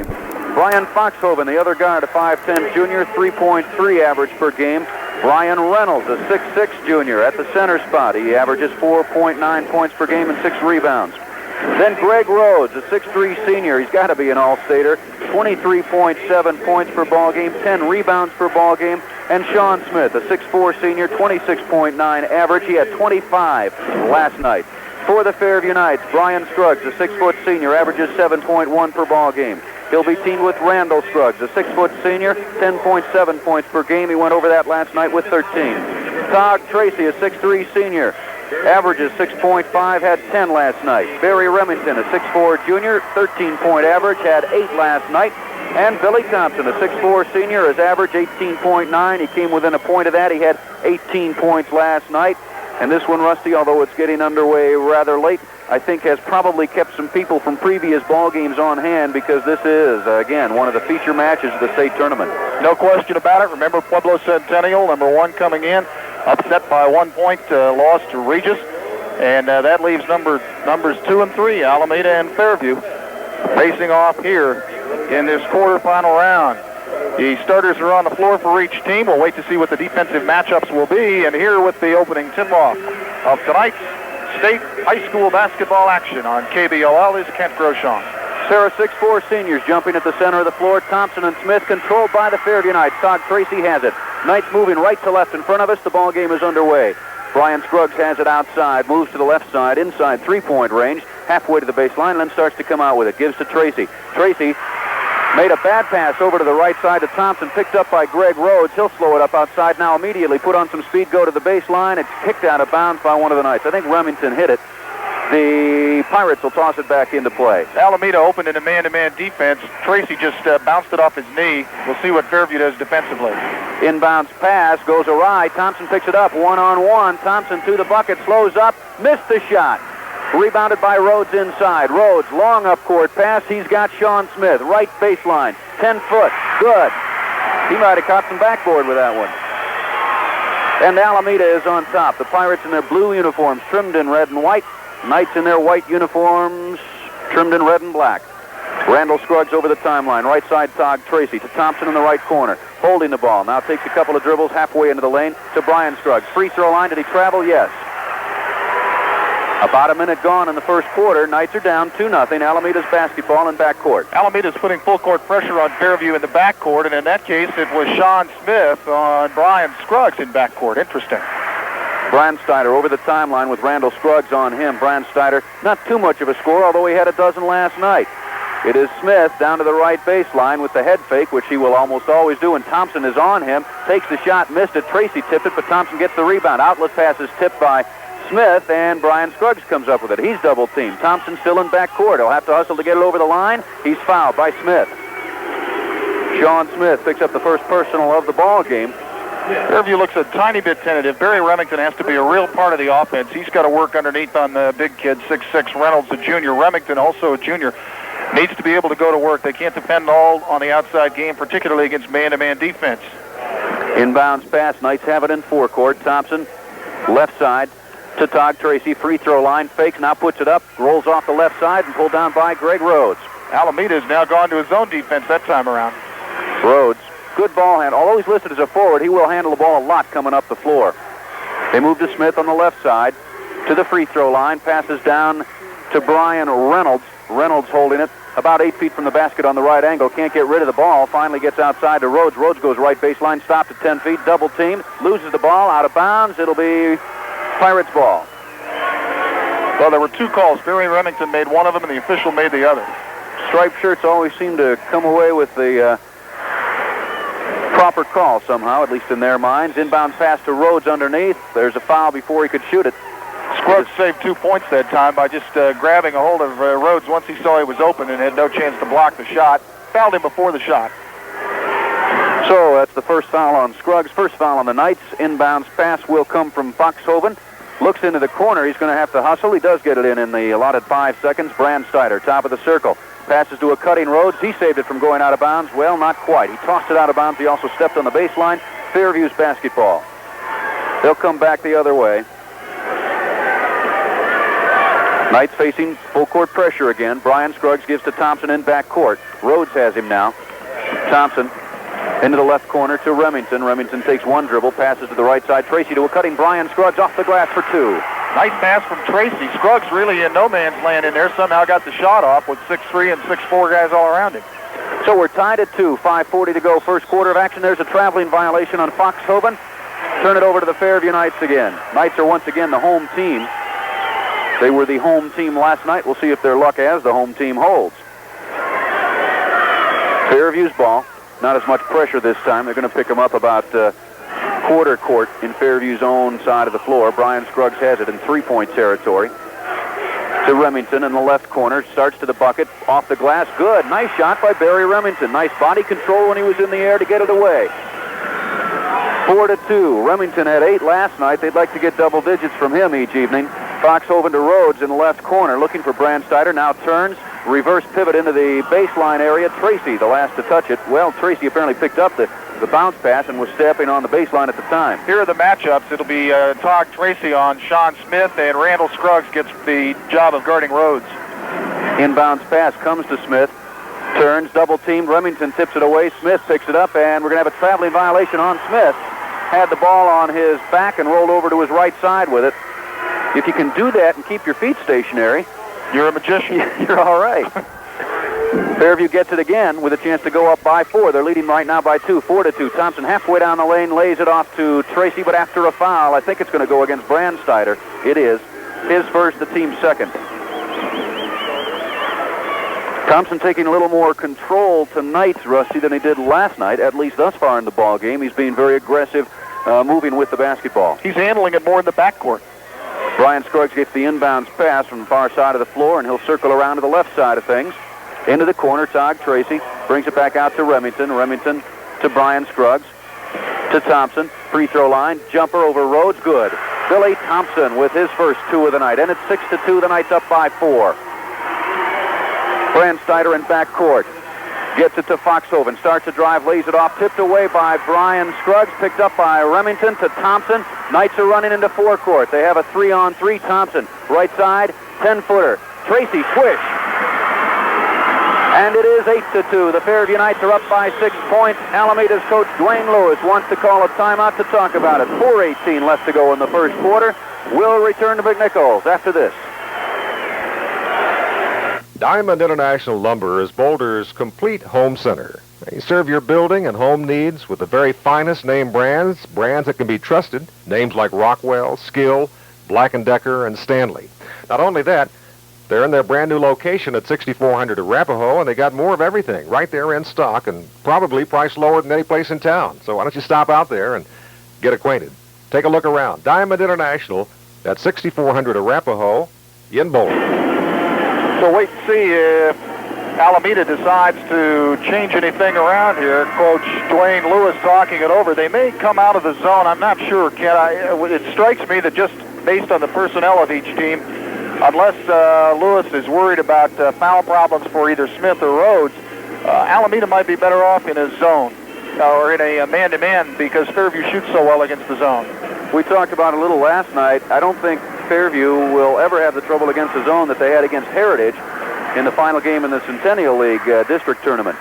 Brian Foxhoven, the other guard, a 5'10 junior, 3.3 average per game. Brian Reynolds, a 6'6 junior, at the center spot. He averages 4.9 points per game and 6 rebounds. Then Greg Rhodes, a 6'3 senior. He's got to be an all-stater. 23.7 points per ball game, 10 rebounds per ball game. And Shawn Smith, a 6'4 senior, 26.9 average. He had 25 last night. For the Fairview Knights, Brian Scruggs, a 6' senior, averages 7.1 per ball game. He'll be teamed with Randall Scruggs, a 6' senior, 10.7 points per game. He went over that last night with 13. Todd Tracy, a 6'3 senior, averages 6.5, had 10 last night. Barry Remington, a 6'4 junior, 13-point average, had 8 last night. And Billy Thompson, a 6'4 senior, has averaged 18.9. He came within a point of that. He had 18 points last night. And this one, Rusty, although it's getting underway rather late, I think has probably kept some people from previous ball games on hand, because this is, again, one of the feature matches of the state tournament. No question about it. Remember, Pueblo Centennial, number 1 coming in, upset by 1 point, loss to Regis. And that leaves numbers 2 and 3, Alameda and Fairview, facing off here in this quarterfinal round. The starters are on the floor for each team. We'll wait to see what the defensive matchups will be. And here with the opening tip-off of tonight's state high school basketball action on KBOL is Kent Groshon. Sarah, 6'4 seniors jumping at the center of the floor. Thompson and Smith controlled by the Fairview Knights. Todd Tracy has it. Knights moving right to left in front of us. The ball game is underway. Brian Scruggs has it outside, moves to the left side, inside three-point range, halfway to the baseline, and then starts to come out with it. Gives to Tracy. Tracy made a bad pass over to the right side to Thompson, picked up by Greg Rhodes. He'll slow it up outside now immediately, put on some speed, go to the baseline. It's kicked out of bounds by one of the Knights. I think Remington hit it. The Pirates will toss it back into play. Alameda opened in a man-to-man defense. Tracy just bounced it off his knee. We'll see what Fairview does defensively. Inbounds pass goes awry. Thompson picks it up one-on-one. Thompson to the bucket, slows up, missed the shot. Rebounded by Rhodes inside. Rhodes, long up court pass. He's got Shawn Smith, right baseline. 10 foot, good. He might have caught some backboard with that one. And Alameda is on top. The Pirates in their blue uniforms, trimmed in red and white. Knights in their white uniforms, trimmed in red and black. Randall Scruggs over the timeline. Right side, Todd Tracy to Thompson in the right corner. Holding the ball. Now takes a couple of dribbles halfway into the lane to Brian Scruggs. Free throw line. Did he travel? Yes. About a minute gone in the first quarter. Knights are down 2-0. Alameda's basketball in backcourt. Alameda's putting full court pressure on Fairview in the backcourt, and in that case, it was Shawn Smith on Brian Scruggs in backcourt. Interesting. Branstiter over the timeline with Randall Scruggs on him. Branstiter, not too much of a score, although he had a dozen last night. It is Smith down to the right baseline with the head fake, which he will almost always do, and Thompson is on him. Takes the shot, missed it. Tracy tipped it, but Thompson gets the rebound. Outlet pass is tipped by Smith, and Brian Scruggs comes up with it. He's double-teamed. Thompson still in backcourt. He'll have to hustle to get it over the line. He's fouled by Smith. Shawn Smith picks up the first personal of the ball game. Fairview looks a tiny bit tentative. Barry Remington has to be a real part of the offense. He's got to work underneath on the big kid, 6'6", Reynolds, a junior. Remington, also a junior, needs to be able to go to work. They can't depend all on the outside game, particularly against man-to-man defense. Inbounds pass. Knights have it in forecourt. Thompson, left side to Todd Tracy. Free throw line, fakes, now puts it up, rolls off the left side and pulled down by Greg Rhodes. Alameda has now gone to his own defense that time around. Rhodes, good ball handle. Although he's listed as a forward, he will handle the ball a lot coming up the floor. They move to Smith on the left side to the free throw line. Passes down to Brian Reynolds. Reynolds holding it about 8 feet from the basket on the right angle. Can't get rid of the ball. Finally gets outside to Rhodes. Rhodes goes right baseline, stopped at 10 feet, double teamed, loses the ball, out of bounds. It'll be Pirates ball. Well, there were two calls. Barry Remington made one of them, and the official made the other. Striped shirts always seem to come away with the proper call somehow, at least in their minds. Inbound pass to Rhodes underneath. There's a foul before he could shoot it. Scruggs saved 2 points that time by just grabbing a hold of Rhodes once he saw he was open and had no chance to block the shot. Fouled him before the shot. So that's the first foul on Scruggs. First foul on the Knights. Inbounds pass will come from Foxhoven. Looks into the corner. He's going to have to hustle. He does get it in the allotted 5 seconds. Branstiter, top of the circle. Passes to a cutting Rhodes. He saved it from going out of bounds. Well, not quite. He tossed it out of bounds. He also stepped on the baseline. Fairview's basketball. They'll come back the other way. Knights facing full court pressure again. Brian Scruggs gives to Thompson in back court. Rhodes has him now. Thompson into the left corner to Remington. Remington takes one dribble, passes to the right side. Tracy to a cutting Brian Scruggs off the glass for two. Nice pass from Tracy. Scruggs really in no man's land in there. Somehow got the shot off with 6'3" and 6'4" guys all around him. So we're tied at 2. 5:40 to go. First quarter of action. There's a traveling violation on Foxhoven. Turn it over to the Fairview Knights again. Knights are once again the home team. They were the home team last night. We'll see if their luck as the home team holds. Fairview's ball. Not as much pressure this time. They're going to pick them up about quarter court in Fairview's own side of the floor. Brian Scruggs has it in three-point territory. To Remington in the left corner. Starts to the bucket. Off the glass. Good. Nice shot by Barry Remington. Nice body control when he was in the air to get it away. 4-2. Remington had 8 last night. They'd like to get double digits from him each evening. Foxhoven to Rhodes in the left corner. Looking for Branstiter. Now turns. Reverse pivot into the baseline area. Tracy, the last to touch it. Well, Tracy apparently picked up the bounce pass and was stepping on the baseline at the time. Here are the matchups. It'll be Todd Tracy on Shawn Smith, and Randall Scruggs gets the job of guarding Rhodes. Inbounds pass comes to Smith. Turns, double teamed. Remington tips it away. Smith picks it up, and we're going to have a traveling violation on Smith. Had the ball on his back and rolled over to his right side with it. If you can do that and keep your feet stationary, you're a magician. You're all right. Fairview gets it again with a chance to go up by 4. They're leading right now by 2, 4-2. Thompson halfway down the lane, lays it off to Tracy, but after a foul, I think it's going to go against Branstiter. It is. His first, the team's second. Thompson taking a little more control tonight, Rusty, than he did last night, at least thus far in the ball game. He's being very aggressive, moving with the basketball. He's handling it more in the backcourt. Brian Scruggs gets the inbounds pass from the far side of the floor, and he'll circle around to the left side of things. Into the corner, Tage Tracy brings it back out to Remington. Remington to Brian Scruggs. To Thompson. Free throw line. Jumper over Rhodes. Good. Billy Thompson with his first 2 of the night. And it's 6-2. The Knights up by 4. Branstiter in back court. Gets it to Foxhoven. Starts to drive. Lays it off. Tipped away by Brian Scruggs. Picked up by Remington to Thompson. Knights are running into forecourt. They have a 3-on-3. Thompson. Right side. 10-footer. Tracy. Swish. And it is 8-2. The Fairview Knights are up by 6 points. Alameda's coach Dwayne Lewis wants to call a timeout to talk about it. 4:18 left to go in the first quarter. We'll return to McNichols after this. Diamond International Lumber is Boulder's complete home center. They serve your building and home needs with the very finest name brands that can be trusted. Names like Rockwell, Skill, Black & Decker, and Stanley. Not only that, they're in their brand new location at 6400 Arapahoe, and they got more of everything right there in stock and probably priced lower than any place in town. So why don't you stop out there and get acquainted? Take a look around. Diamond International at 6400 Arapahoe in Boulder. So wait and see if Alameda decides to change anything around here. Coach Dwayne Lewis talking it over. They may come out of the zone. I'm not sure, Ken. It strikes me that just based on the personnel of each team, unless Lewis is worried about foul problems for either Smith or Rhodes, Alameda might be better off in a zone or in a man-to-man because Fairview shoots so well against the zone. We talked about it a little last night. I don't think Fairview will ever have the trouble against the zone that they had against Heritage in the final game in the Centennial League district tournament.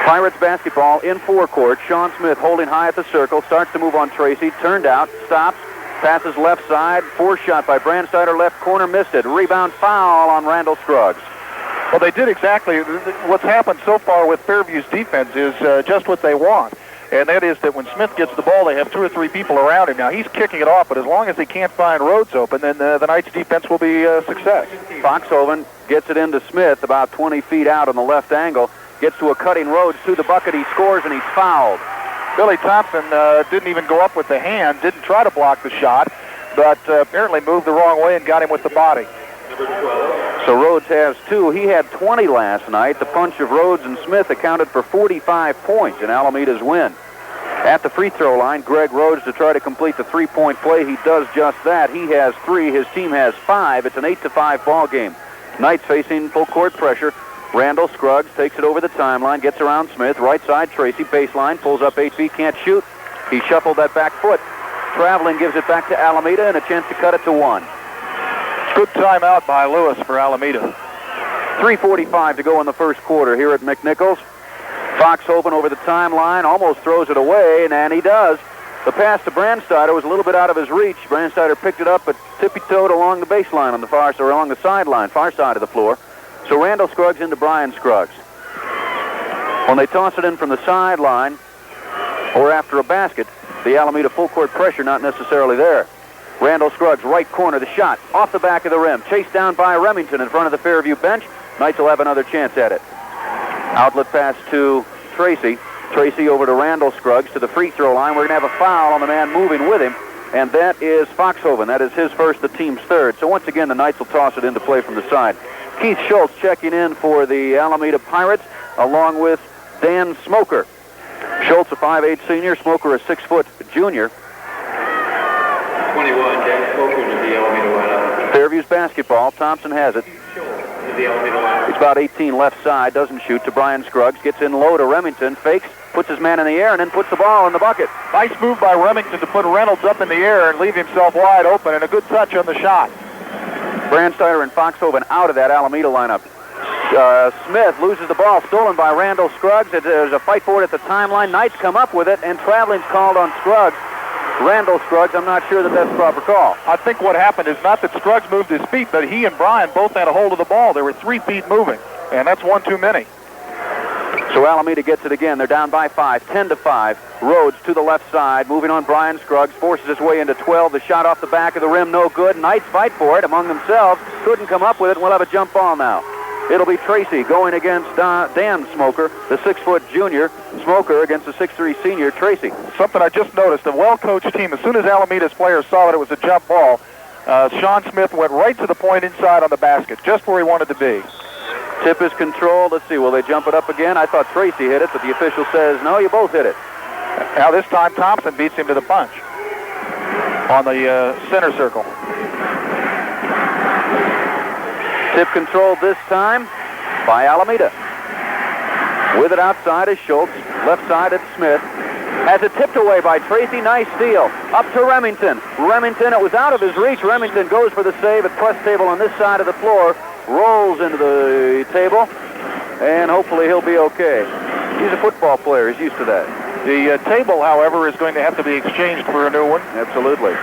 Pirates basketball in forecourt. Shawn Smith holding high at the circle, starts to move on Tracy, turned out, stops, passes left side, force shot by Branstiter, left corner, missed it. Rebound foul on Randall Scruggs. Well, they did exactly what's happened so far with Fairview's defense is just what they want. And that is that when Smith gets the ball, they have 2 or 3 people around him. Now, he's kicking it off, but as long as he can't find Rhodes open, then the Knights' defense will be a success. Foxhoven gets it into Smith about 20 feet out on the left angle. Gets to a cutting Rhodes to the bucket. He scores, and he's fouled. Billy Thompson didn't even go up with the hand, didn't try to block the shot, but apparently moved the wrong way and got him with the body. So Rhodes has 2. He had 20 last night. The punch of Rhodes and Smith accounted for 45 points in Alameda's win. At the free throw line, Greg Rhodes to try to complete the 3-point play. He does just that. He has 3. His team has 5. It's an 8-5 ball game. Knights facing full court pressure. Randall Scruggs takes it over the timeline, gets around Smith. Right side, Tracy, baseline, pulls up 8 feet, can't shoot. He shuffled that back foot. Traveling gives it back to Alameda and a chance to cut it to 1. Good timeout by Lewis for Alameda. 3:45 to go in the first quarter here at McNichols. Foxhoven over the timeline, almost throws it away, and he does. The pass to Branstiter was a little bit out of his reach. Branstiter picked it up, but tippy-toed along the baseline on the along the sideline, far side of the floor. So Randall Scruggs into Brian Scruggs. When they toss it in from the sideline or after a basket, the Alameda full court pressure not necessarily there. Randall Scruggs, right corner, the shot off the back of the rim, chased down by Remington in front of the Fairview bench. Knights will have another chance at it. Outlet pass to Tracy. Tracy over to Randall Scruggs to the free throw line. We're going to have a foul on the man moving with him, and that is Foxhoven. That is his first, the team's third. So once again, the Knights will toss it into play from the side. Keith Schulz checking in for the Alameda Pirates, along with Dan Smoker. Schulz, a 5'8" senior. Smoker, a 6-foot junior. 21, Dan Smoker to the Alameda lineup. Fairview's basketball. Thompson has it. He's about 18 left side, doesn't shoot, to Brian Scruggs. Gets in low to Remington, fakes, puts his man in the air, and then puts the ball in the bucket. Nice move by Remington to put Reynolds up in the air and leave himself wide open, and a good touch on the shot. Branstiter and Foxhoven out of that Alameda lineup. Smith loses the ball, stolen by Randall Scruggs. There's a fight for it at the timeline. Knights come up with it, and traveling's called on Scruggs. Randall Scruggs, I'm not sure that that's a proper call. I think what happened is not that Scruggs moved his feet, but he and Brian both had a hold of the ball. There were 3 feet moving, and that's one too many. So Alameda gets it again. They're down by 5, 10-5. Rhodes to the left side, moving on Brian Scruggs, forces his way into 12. The shot off the back of the rim, no good. Knights fight for it among themselves. Couldn't come up with it, and we'll have a jump ball now. It'll be Tracy going against Dan Smoker, the 6-foot junior. Smoker against the 6'3" senior, Tracy. Something I just noticed, a well-coached team, as soon as Alameda's players saw that it was a jump ball, Shawn Smith went right to the point inside on the basket, just where he wanted to be. Tip is controlled. Let's see, will they jump it up again? I thought Tracy hit it, but the official says, no, you both hit it. Now this time Thompson beats him to the punch on the center circle. Tip controlled this time by Alameda. With it outside is Schulz. Left side it's Smith. Has it tipped away by Tracy. Nice steal. Up to Remington. Remington, it was out of his reach. Remington goes for the save at press table on this side of the floor. Rolls into the table. And hopefully he'll be okay. He's a football player. He's used to that. The table, however, is going to have to be exchanged for a new one. Absolutely.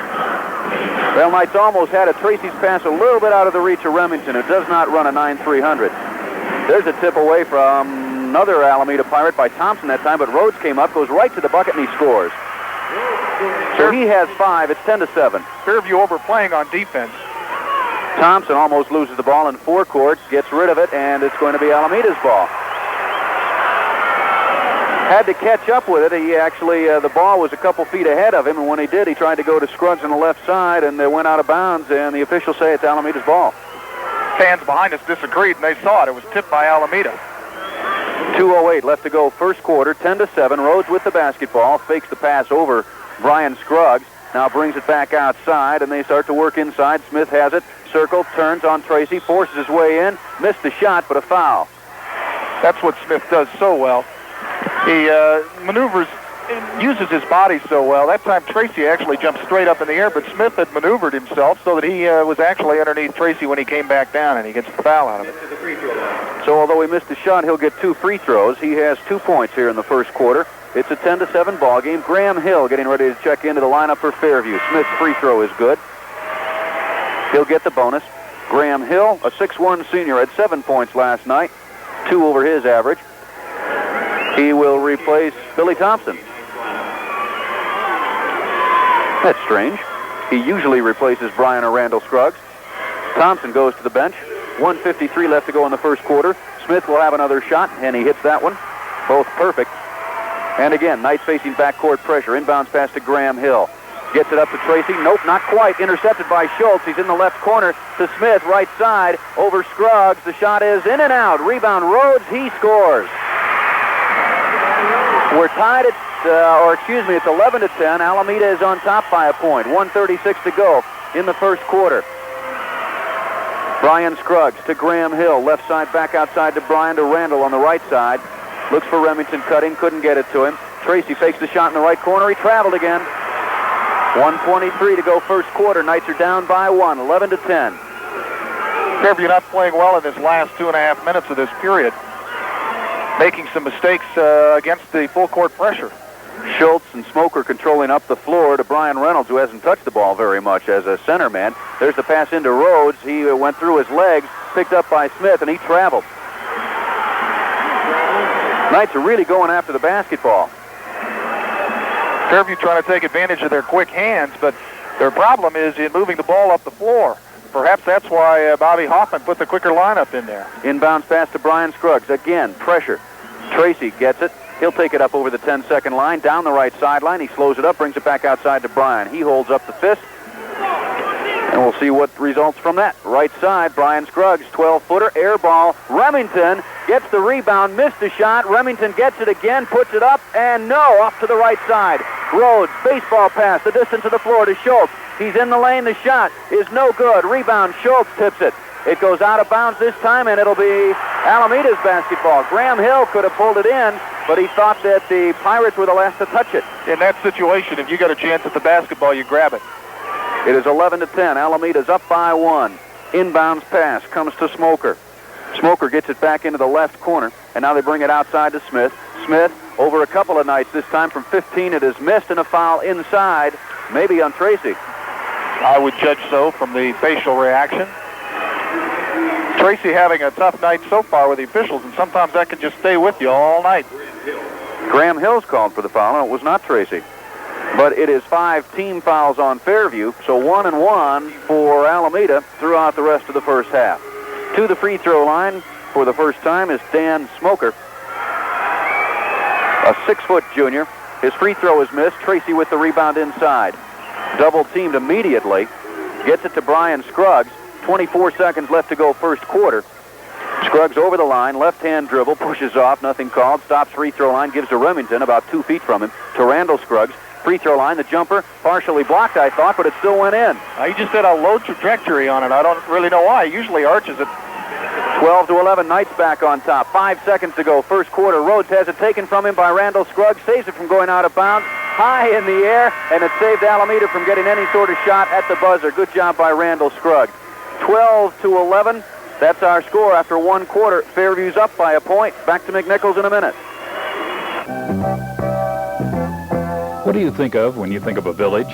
Well, Knights almost had it. Tracy's pass a little bit out of the reach of Remington, who does not run a 9-300. There's a tip away from another Alameda Pirate by Thompson that time, but Rhodes came up, goes right to the bucket, and he scores. So he has 5. It's 10-7. Fairview overplaying on defense. Thompson almost loses the ball in forecourt, gets rid of it, and it's going to be Alameda's ball. Had to catch up with it. He actually, the ball was a couple feet ahead of him, and when he did, he tried to go to Scruggs on the left side, and they went out of bounds, and the officials say it's Alameda's ball. Fans behind us disagreed, and they saw it. It was tipped by Alameda. 2:08 left to go first quarter, 10-7. Rhodes with the basketball, fakes the pass over Brian Scruggs, now brings it back outside, and they start to work inside. Smith has it, circle, turns on Tracy, forces his way in, missed the shot, but a foul. That's what Smith does so well. He maneuvers, uses his body so well. That time Tracy actually jumped straight up in the air, but Smith had maneuvered himself so that he was actually underneath Tracy when he came back down, and he gets the foul out of it. So although he missed the shot, he'll get 2 free throws. He has 2 points here in the first quarter. It's a 10-7 ball game. Graham Hill getting ready to check into the lineup for Fairview. Smith's free throw is good. He'll get the bonus. Graham Hill, a 6'1" senior, had 7 points last night, 2 over his average. He will replace Billy Thompson. That's strange. He usually replaces Brian or Randall Scruggs. Thompson goes to the bench. 1:53 left to go in the first quarter. Smith will have another shot, and he hits that one. Both perfect. And again, Knights facing backcourt pressure. Inbounds pass to Graham Hill. Gets it up to Tracy. Nope, not quite. Intercepted by Schulz. He's in the left corner to Smith, right side, over Scruggs. The shot is in and out. Rebound Rhodes. He scores. We're tied at, it's 11-10. Alameda is on top by a point. 1:36 to go in the first quarter. Brian Scruggs to Graham Hill. Left side back outside to Brian to Randall on the right side. Looks for Remington cutting. Couldn't get it to him. Tracy fakes the shot in the right corner. He traveled again. 1:23 to go first quarter. Knights are down by 1. 11-10. Fairview not playing well in this last 2.5 minutes of this period, making some mistakes against the full court pressure. Schulz and Smoker controlling up the floor to Brian Reynolds, who hasn't touched the ball very much as a center man. There's the pass into Rhodes. He went through his legs, picked up by Smith, and he traveled. Knights are really going after the basketball. Fairview trying to take advantage of their quick hands, but their problem is in moving the ball up the floor. Perhaps that's why Bobby Hoffman put the quicker lineup in there. Inbounds pass to Brian Scruggs. Again, pressure. Tracy gets it. He'll take it up over the 10-second line, down the right sideline. He slows it up, brings it back outside to Brian. He holds up the fist, and we'll see what results from that. Right side, Brian Scruggs, 12-footer, air ball. Remington gets the rebound, missed the shot. Remington gets it again, puts it up, and no, off to the right side. Rhodes, baseball pass, the distance of the floor to Schulz. He's in the lane, the shot is no good. Rebound, Schulz tips it. It goes out of bounds this time, and it'll be Alameda's basketball. Graham Hill could have pulled it in, but he thought that the Pirates were the last to touch it. In that situation, if you got a chance at the basketball, you grab it. It is 11-10. Alameda's up by 1. Inbounds pass comes to Smoker. Smoker gets it back into the left corner, and now they bring it outside to Smith. Smith, over a couple of nights, this time from 15, it is missed, and a foul inside, maybe on Tracy. I would judge so from the facial reaction. Tracy having a tough night so far with the officials, and sometimes that can just stay with you all night. Graham Hill's called for the foul, and it was not Tracy. But it is 5 team fouls on Fairview, so 1 and 1 for Alameda throughout the rest of the first half. To the free throw line for the first time is Dan Smoker, a 6-foot junior. His free throw is missed. Tracy with the rebound inside. Double teamed immediately. Gets it to Brian Scruggs. 24 seconds left to go first quarter. Scruggs over the line, left-hand dribble, pushes off, nothing called, stops free throw line, gives to Remington about 2 feet from him, to Randall Scruggs. Free throw line, the jumper, partially blocked, I thought, but it still went in. He just had a low trajectory on it. I don't really know why. He usually arches it. 12-11, Knights back on top. 5 seconds to go, first quarter. Rhodes has it taken from him by Randall Scruggs, saves it from going out of bounds, high in the air, and it saved Alameda from getting any sort of shot at the buzzer. Good job by Randall Scruggs. 12-11, that's our score after 1 quarter. Fairview's up by a point. Back to McNichols in a minute. What do you think of when you think of a village?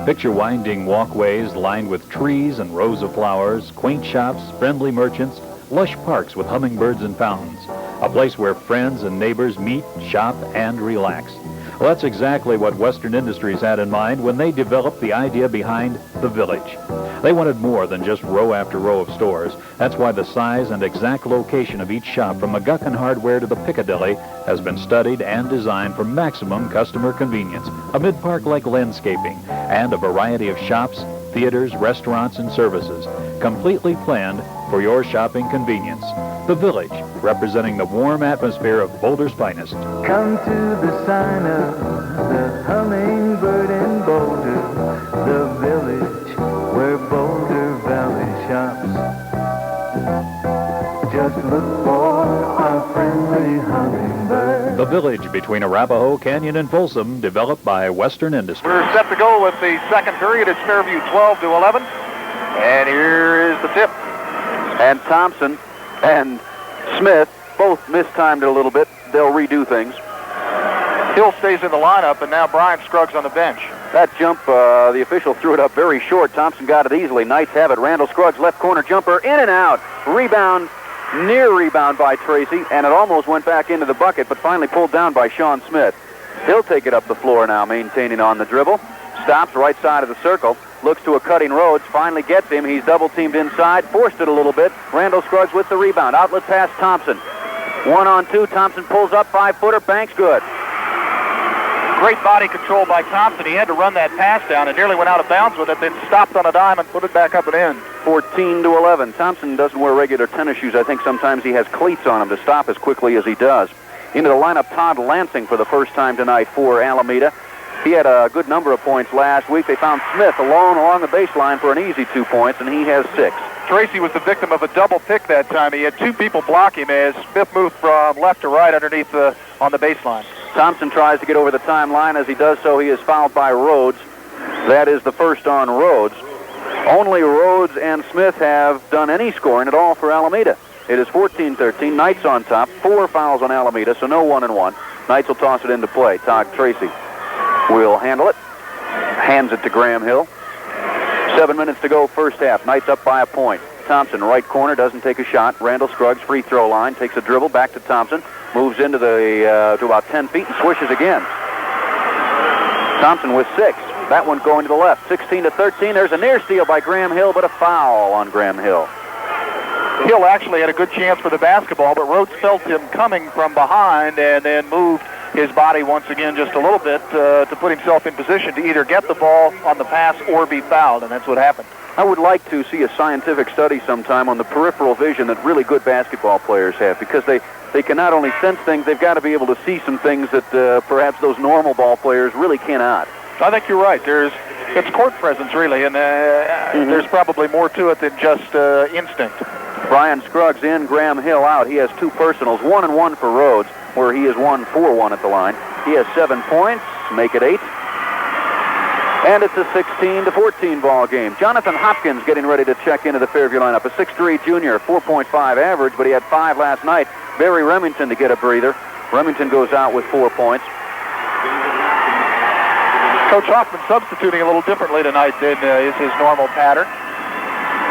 Picture winding walkways lined with trees and rows of flowers, quaint shops, friendly merchants, lush parks with hummingbirds and fountains. A place where friends and neighbors meet, shop, and relax. Well, that's exactly what Western Industries had in mind when they developed the idea behind the village. They wanted more than just row after row of stores. That's why the size and exact location of each shop, from McGuckin Hardware to the Piccadilly, has been studied and designed for maximum customer convenience, a mid-park-like landscaping, and a variety of shops, theaters, restaurants, and services, completely planned for your shopping convenience. The Village, representing the warm atmosphere of Boulder's finest. Come to the sign of the hummingbird in Boulder, the village where Boulder Valley shops. Just look for our friendly hummingbird. The Village between Arapahoe Canyon and Folsom, developed by Western Industries. We're set to go with the second period. It's Fairview 12-11. And here is the tip. And Thompson and Smith both mistimed it a little bit. They'll redo things. Hill stays in the lineup, and now Brian Scruggs on the bench. That jump, the official threw it up very short. Thompson got it easily. Knights have it. Randall Scruggs, left corner jumper, in and out. Rebound, near rebound by Tracy, and it almost went back into the bucket, but finally pulled down by Shawn Smith. He'll take it up the floor now, maintaining on the dribble. Stops right side of the circle. Looks to a cutting Rhodes, finally gets him. He's double-teamed inside, forced it a little bit. Randall Scruggs with the rebound. Outlet pass, Thompson. 1-on-2, Thompson pulls up, 5-footer, banks good. Great body control by Thompson. He had to run that pass down and nearly went out of bounds with it, then stopped on a dime and put it back up and in. 14-11. Thompson doesn't wear regular tennis shoes. I think sometimes he has cleats on him to stop as quickly as he does. Into the lineup, Todd Lansing for the first time tonight for Alameda. He had a good number of points last week. They found Smith alone along the baseline for an easy 2 points, and he has 6. Tracy was the victim of a double pick that time. He had 2 people block him as Smith moved from left to right underneath on the baseline. Thompson tries to get over the timeline. As he does so, he is fouled by Rhodes. That is the first on Rhodes. Only Rhodes and Smith have done any scoring at all for Alameda. It is 14-13. Knights on top. 4 fouls on Alameda, so no 1-and-1. Knights will toss it into play. Tage Tracy will handle it. Hands it to Graham Hill. 7 minutes to go, first half. Knights up by a point. Thompson, right corner, doesn't take a shot. Randall Scruggs, free throw line, takes a dribble back to Thompson. Moves into the to about 10 feet and swishes again. Thompson with 6. That one going to the left. 16-13. There's a near steal by Graham Hill, but a foul on Graham Hill. Hill actually had a good chance for the basketball, but Rhodes felt him coming from behind and then moved his body once again just a little bit to put himself in position to either get the ball on the pass or be fouled, and that's what happened. I would like to see a scientific study sometime on the peripheral vision that really good basketball players have, because they can not only sense things, they've got to be able to see some things that perhaps those normal ball players really cannot. I think you're right. It's court presence, really, and there's probably more to it than just instinct. Brian Scruggs in, Graham Hill out. He has 2 personals, 1-and-1 for Rhodes, where he is 1-for-1 at the line. He has 7 points, make it 8. And it's a 16-14 ball game. Jonathon Hopkins getting ready to check into the Fairview lineup. A 6'3 junior, 4.5 average, but he had 5 last night. Barry Remington to get a breather. Remington goes out with 4 points. Coach Hoffman substituting a little differently tonight than is his normal pattern.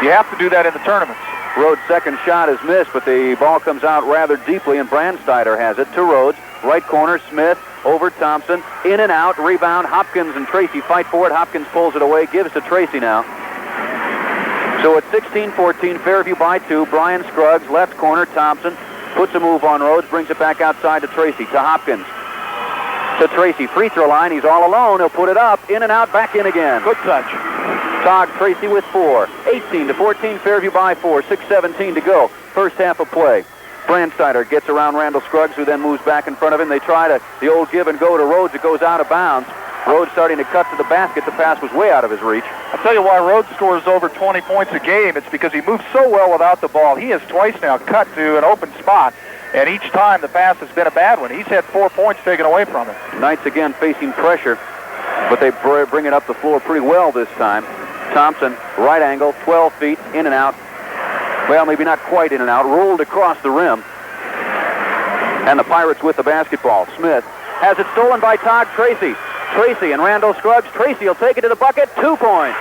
You have to do that in the tournaments. Rhodes' second shot is missed, but the ball comes out rather deeply, and Branstiter has it to Rhodes. Right corner, Smith over Thompson. In and out, rebound. Hopkins and Tracy fight for it. Hopkins pulls it away, gives to Tracy now. So it's 16-14, Fairview by 2. Brian Scruggs, left corner, Thompson. Puts a move on Rhodes, brings it back outside to Tracy, to Hopkins. To Tracy, free throw line. He's all alone. He'll put it up, in and out, back in again. Good touch. Tage Tracy with 4. 18-14, Fairview by 4. 6:17 to go. First half of play. Branstiter gets around Randall Scruggs, who then moves back in front of him. They try the old give and go to Rhodes. It goes out of bounds. Rhodes starting to cut to the basket. The pass was way out of his reach. I'll tell you why Rhodes scores over 20 points a game. It's because he moves so well without the ball. He has twice now cut to an open spot, and each time the pass has been a bad one. He's had 4 points taken away from him. Knights again facing pressure, but they bring it up the floor pretty well this time. Thompson, right angle, 12 feet, in and out. Well, maybe not quite in and out. Rolled across the rim. And the Pirates with the basketball. Smith has it stolen by Todd Tracy. Tracy and Randall Scruggs. Tracy will take it to the bucket. 2 points.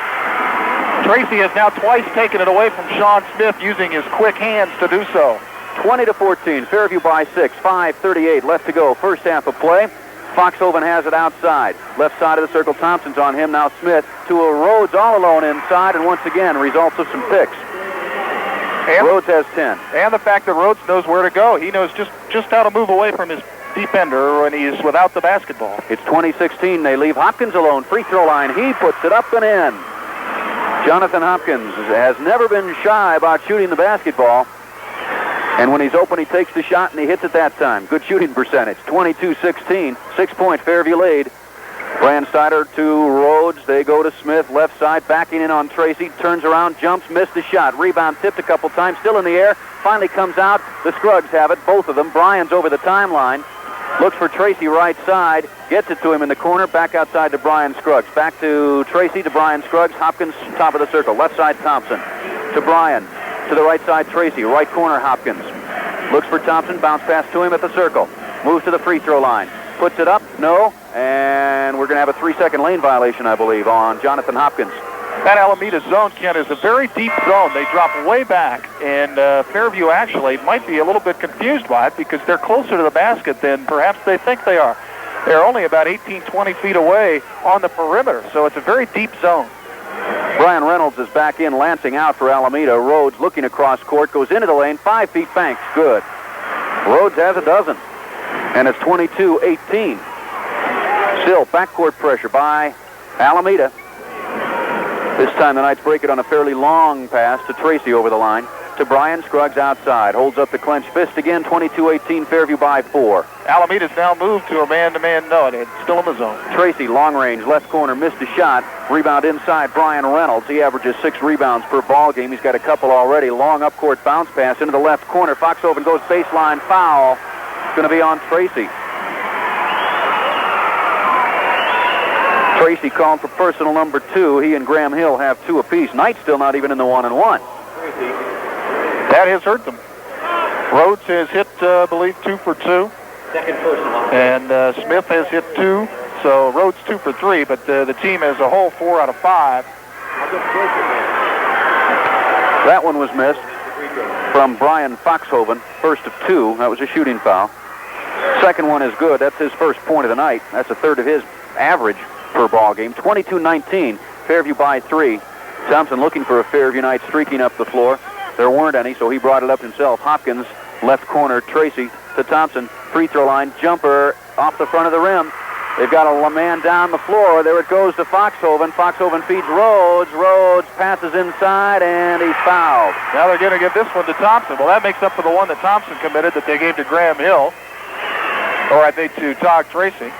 Tracy has now twice taken it away from Shawn Smith using his quick hands to do so. 20-14. Fairview by 6. 5:38 left to go. First half of play. Foxhoven has it outside. Left side of the circle. Thompson's on him. Now Smith to a Rhodes all alone inside. And once again, results of some picks. And Rhodes has 10. And the fact that Rhodes knows where to go. He knows just how to move away from his defender when he's without the basketball. It's 2016. They leave Hopkins alone. Free throw line. He puts it up and in. Jonathon Hopkins has never been shy about shooting the basketball. And when he's open, he takes the shot, and he hits it that time. Good shooting percentage. 22-16. 6-point Fairview lead. Branstiter to Rhodes. They go to Smith. Left side, backing in on Tracy. Turns around, jumps, missed the shot. Rebound tipped a couple times. Still in the air. Finally comes out. The Scruggs have it, both of them. Bryan's over the timeline. Looks for Tracy right side. Gets it to him in the corner. Back outside to Brian Scruggs. Back to Tracy, to Brian Scruggs. Hopkins, top of the circle. Left side, Thompson. To Bryan. To the right side, Tracy. Right corner, Hopkins. Looks for Thompson. Bounce pass to him at the circle. Moves to the free throw line. Puts it up. No. And we're going to have a 3-second lane violation, I believe, on Jonathon Hopkins. That Alameda zone, Ken, is a very deep zone. They drop way back, and Fairview actually might be a little bit confused by it because they're closer to the basket than perhaps they think they are. They're only about 18, 20 feet away on the perimeter, so it's a very deep zone. Brian Reynolds is back in. Lansing out for Alameda. Rhodes looking across court, goes into the lane. 5 feet, banks. Good. Rhodes has a dozen. And it's 22-18. Still backcourt pressure by Alameda. This time the Knights break it on a fairly long pass to Tracy over the line. To Brian Scruggs outside. Holds up the clenched fist again. 22-18, Fairview by 4. Alameda's now moved to a man-to-man. No, it's still in the zone. Tracy, long range, left corner, missed a shot. Rebound inside, Brian Reynolds. He averages 6 rebounds per ball game. He's got a couple already. Long up-court bounce pass into the left corner. Foxhoven goes baseline, foul. It's going to be on Tracy. Tracy called for personal number 2. He and Graham Hill have 2 apiece. Knight's still not even in the 1-and-1. That has hurt them. Rhodes has hit, I believe, 2 for 2. Second personal. And Smith has hit 2. So Rhodes 2 for 3, but the team as a whole 4 out of 5. That one was missed from Brian Foxhoven, first of 2. That was a shooting foul. Second one is good. That's his first point of the night. That's a third of his average per ball game. 22-19. Fairview by 3. Thompson looking for a Fairview night streaking up the floor. There weren't any, so he brought it up himself. Hopkins, left corner, Tracy to Thompson. Free throw line, jumper off the front of the rim. They've got a man down the floor. There it goes to Foxhoven. Foxhoven feeds Rhodes. Rhodes passes inside, and he's fouled. Now they're going to give this one to Thompson. Well, that makes up for the one that Thompson committed that they gave to Graham Hill. Or I think to Todd Tracy.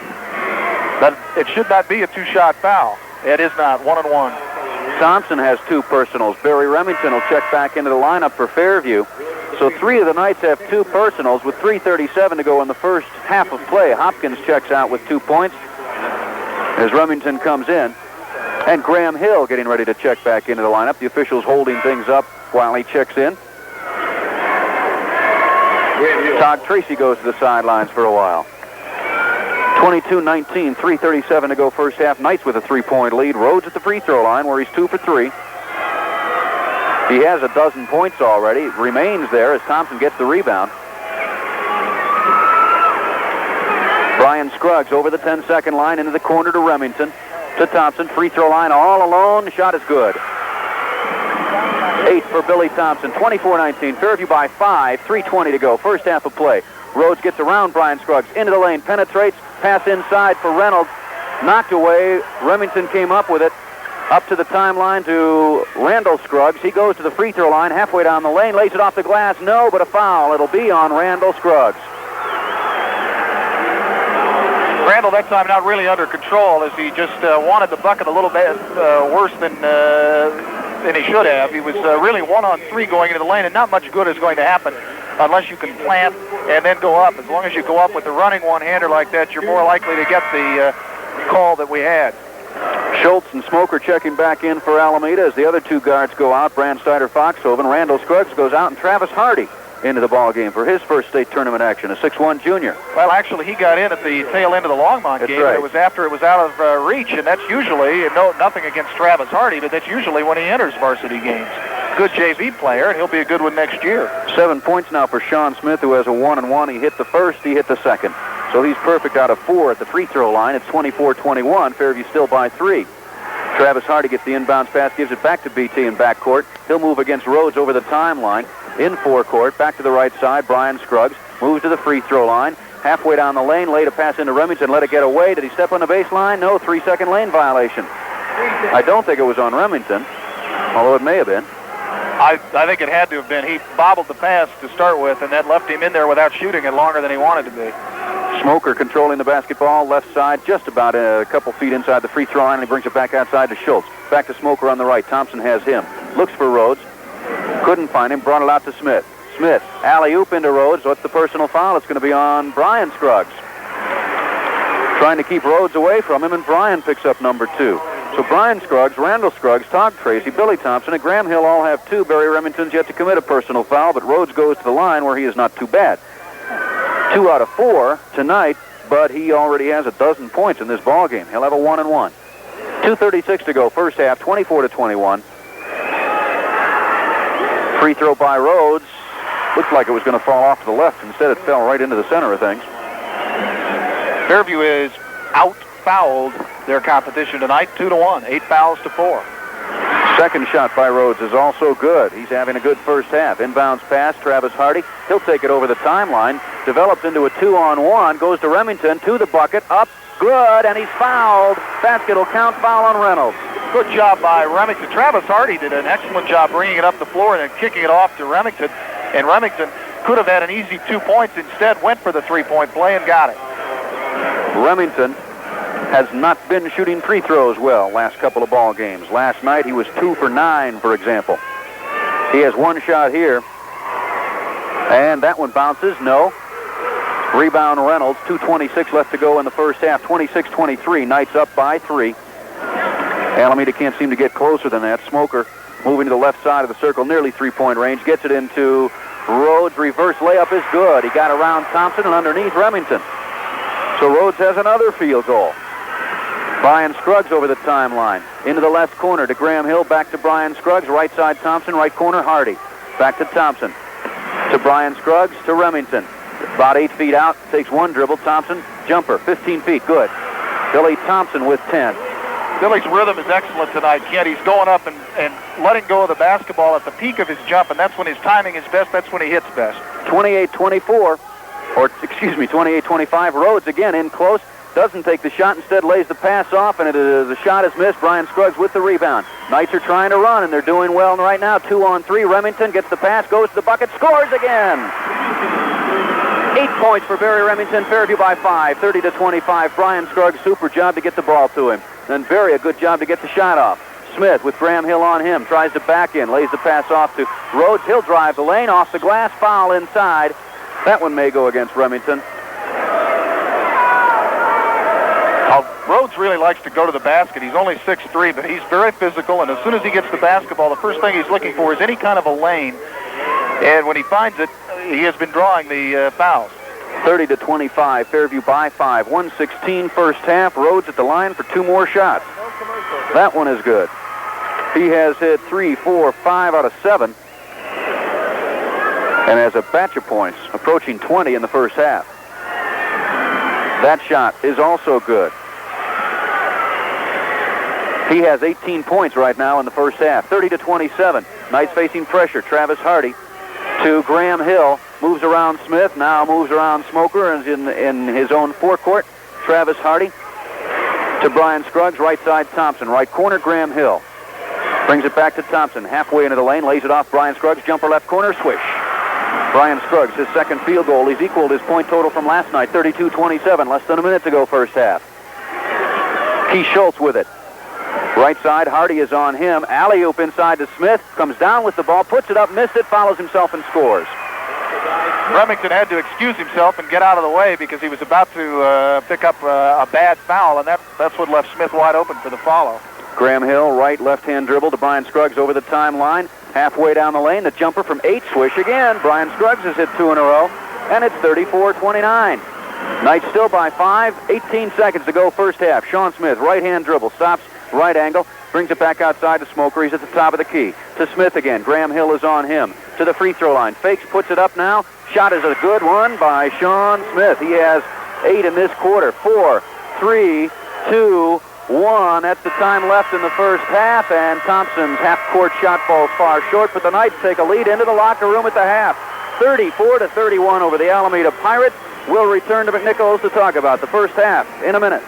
But it should not be a 2-shot foul. It is not. 1-and-1. Thompson has 2 personals. Barry Remington will check back into the lineup for Fairview. So 3 of the Knights have 2 personals with 3:37 to go in the first half of play. Hopkins checks out with 2 points as Remington comes in. And Graham Hill getting ready to check back into the lineup. The officials holding things up while he checks in. Todd Tracy goes to the sidelines for a while. 22-19, 3:37 to go first half. Knights with a 3-point lead. Rhodes at the free throw line where he's 2 for 3. He has a dozen points already. Remains there as Thompson gets the rebound. Brian Scruggs over the 10-second line into the corner to Remington. To Thompson. Free throw line all alone. Shot is good. 8 for Billy Thompson. 24-19. Fairview by 5. 3:20 to go. First half of play. Rhodes gets around Brian Scruggs. Into the lane. Penetrates. Pass inside for Reynolds. Knocked away. Remington came up with it. Up to the timeline to Randall Scruggs. He goes to the free throw line, halfway down the lane, lays it off the glass. No, but a foul. It'll be on Randall Scruggs. Randall that time not really under control as he just wanted the bucket a little bit worse than he should have. He was really 1-on-3 going into the lane, and not much good is going to happen unless you can plant and then go up. As long as you go up with a running one-hander like that, you're more likely to get the call that we had. Schulz and Smoker checking back in for Alameda as the other 2 guards go out. Branstiter, Foxhoven. Randall Scruggs goes out, and Travis Hardy into the ball game for his first state tournament action, a 6'1 junior. Well, actually, he got in at the tail end of the Longmont game. Right. It was after it was out of reach, and that's usually, nothing against Travis Hardy, but that's usually when he enters varsity games. Good JV player, and he'll be a good one next year. 7 points now for Shawn Smith, who has a 1-and-1. He hit the first, he hit the second. So he's perfect out of 4 at the free throw line. It's 24-21. Fairview still by 3. Travis Hardy gets the inbounds pass, gives it back to BT in backcourt. He'll move against Rhodes over the timeline. In forecourt, back to the right side. Brian Scruggs moves to the free throw line. Halfway down the lane, laid a pass into Remington, let it get away. Did he step on the baseline? No, 3-second lane violation. I don't think it was on Remington, although it may have been. I think it had to have been. He bobbled the pass to start with, and that left him in there without shooting it longer than he wanted to be. Smoker controlling the basketball, left side, just about a couple feet inside the free throw line, and he brings it back outside to Schulz. Back to Smoker on the right. Thompson has him. Looks for Rhodes. Couldn't find him. Brought it out to Smith. Smith, alley-oop into Rhodes. What's the personal foul? It's going to be on Brian Scruggs. Trying to keep Rhodes away from him, and Brian picks up number 2. So Brian Scruggs, Randall Scruggs, Todd Tracy, Billy Thompson, and Graham Hill all have 2. Barry Remington's yet to commit a personal foul, but Rhodes goes to the line where he is not too bad. 2 out of 4 tonight, but he already has a dozen points in this ball game. He'll have a 1-and-1. 2:36 to go, first half, 24-21. Free throw by Rhodes. Looked like it was going to fall off to the left. Instead, it fell right into the center of things. Fairview is out-fouled their competition tonight, 2-1, 8 fouls to 4. Second shot by Rhodes is also good. He's having a good first half. Inbounds pass, Travis Hardy. He'll take it over the timeline. Develops into a 2-on-1. Goes to Remington, to the bucket, up, good, and he's fouled. Basket will count, foul on Reynolds. Good job by Remington. Travis Hardy did an excellent job bringing it up the floor and then kicking it off to Remington. And Remington could have had an easy 2 points. Instead, went for the 3-point play and got it. Remington has not been shooting free throws well last couple of ball games. Last night he was 2 for 9, for example. He has 1 shot here, and that one bounces. No. Rebound Reynolds. 2:26 left to go in the first half. 26-23. Knights up by 3. Alameda can't seem to get closer than that. Smoker moving to the left side of the circle, nearly three-point range. Gets it into Rhodes. Reverse layup is good. He got around Thompson and underneath Remington. So Rhodes has another field goal. Brian Scruggs over the timeline. Into the left corner to Graham Hill. Back to Brian Scruggs. Right side Thompson. Right corner Hardy. Back to Thompson. To Brian Scruggs. To Remington. About 8 feet out. Takes one dribble. Thompson. Jumper. 15 feet. Good. Billy Thompson with 10. Billy's rhythm is excellent tonight, Kent. He's going up and letting go of the basketball at the peak of his jump, and that's when his timing is best. That's when he hits best. 28-24, or excuse me, 28-25. Rhodes again in close. Doesn't take the shot. Instead lays the pass off, and the shot is missed. Brian Scruggs with the rebound. Knights are trying to run, and they're doing well right now. 2-on-3. Remington gets the pass, goes to the bucket, scores again. 8 points for Barry Remington. Fairview by 5, 30-25. Brian Scruggs, super job to get the ball to him. Then Barry, a good job to get the shot off. Smith with Graham Hill on him. Tries to back in. Lays the pass off to Rhodes. He'll drive the lane. Off the glass. Foul inside. That one may go against Remington. Rhodes really likes to go to the basket. He's only 6'3", but he's very physical, and as soon as he gets the basketball, the first thing he's looking for is any kind of a lane. And when he finds it, he has been drawing the fouls. 30-25, Fairview by 5. 1:16 first half. Rhodes at the line for 2 more shots. That one is good. He has hit 3, 4, 5 out of 7. And has a batch of points, approaching 20 in the first half. That shot is also good. He has 18 points right now in the first half. 30-27. Knights facing pressure. Travis Hardy to Graham Hill. Moves around Smith. Now moves around Smoker and is in his own forecourt. Travis Hardy to Brian Scruggs. Right side Thompson. Right corner Graham Hill. Brings it back to Thompson. Halfway into the lane. Lays it off Brian Scruggs. Jumper left corner. Swish. Brian Scruggs, his second field goal. He's equaled his point total from last night. 32-27. Less than a minute to go first half. Keith Schulz with it. Right side, Hardy is on him. Alley-oop inside to Smith. Comes down with the ball, puts it up, missed it, follows himself and scores. Remington had to excuse himself and get out of the way because he was about to pick up a bad foul, and that's what left Smith wide open for the follow. Graham Hill, right left-hand dribble to Brian Scruggs over the timeline. Halfway down the lane, the jumper from 8, swish again. Brian Scruggs has hit 2 in a row, and it's 34-29. Knights still by 5, 18 seconds to go first half. Shawn Smith, right-hand dribble, stops, right angle, brings it back outside to Smoker. He's at the top of the key. To Smith again. Graham Hill is on him. To the free throw line. Fakes, puts it up now. Shot is a good one by Shawn Smith. He has 8 in this quarter. 4, 3, 2, 1. That's the time left in the first half, and Thompson's half-court shot falls far short, but the Knights take a lead into the locker room at the half. 34-31 over the Alameda Pirates. We'll return to McNichols to talk about the first half in a minute.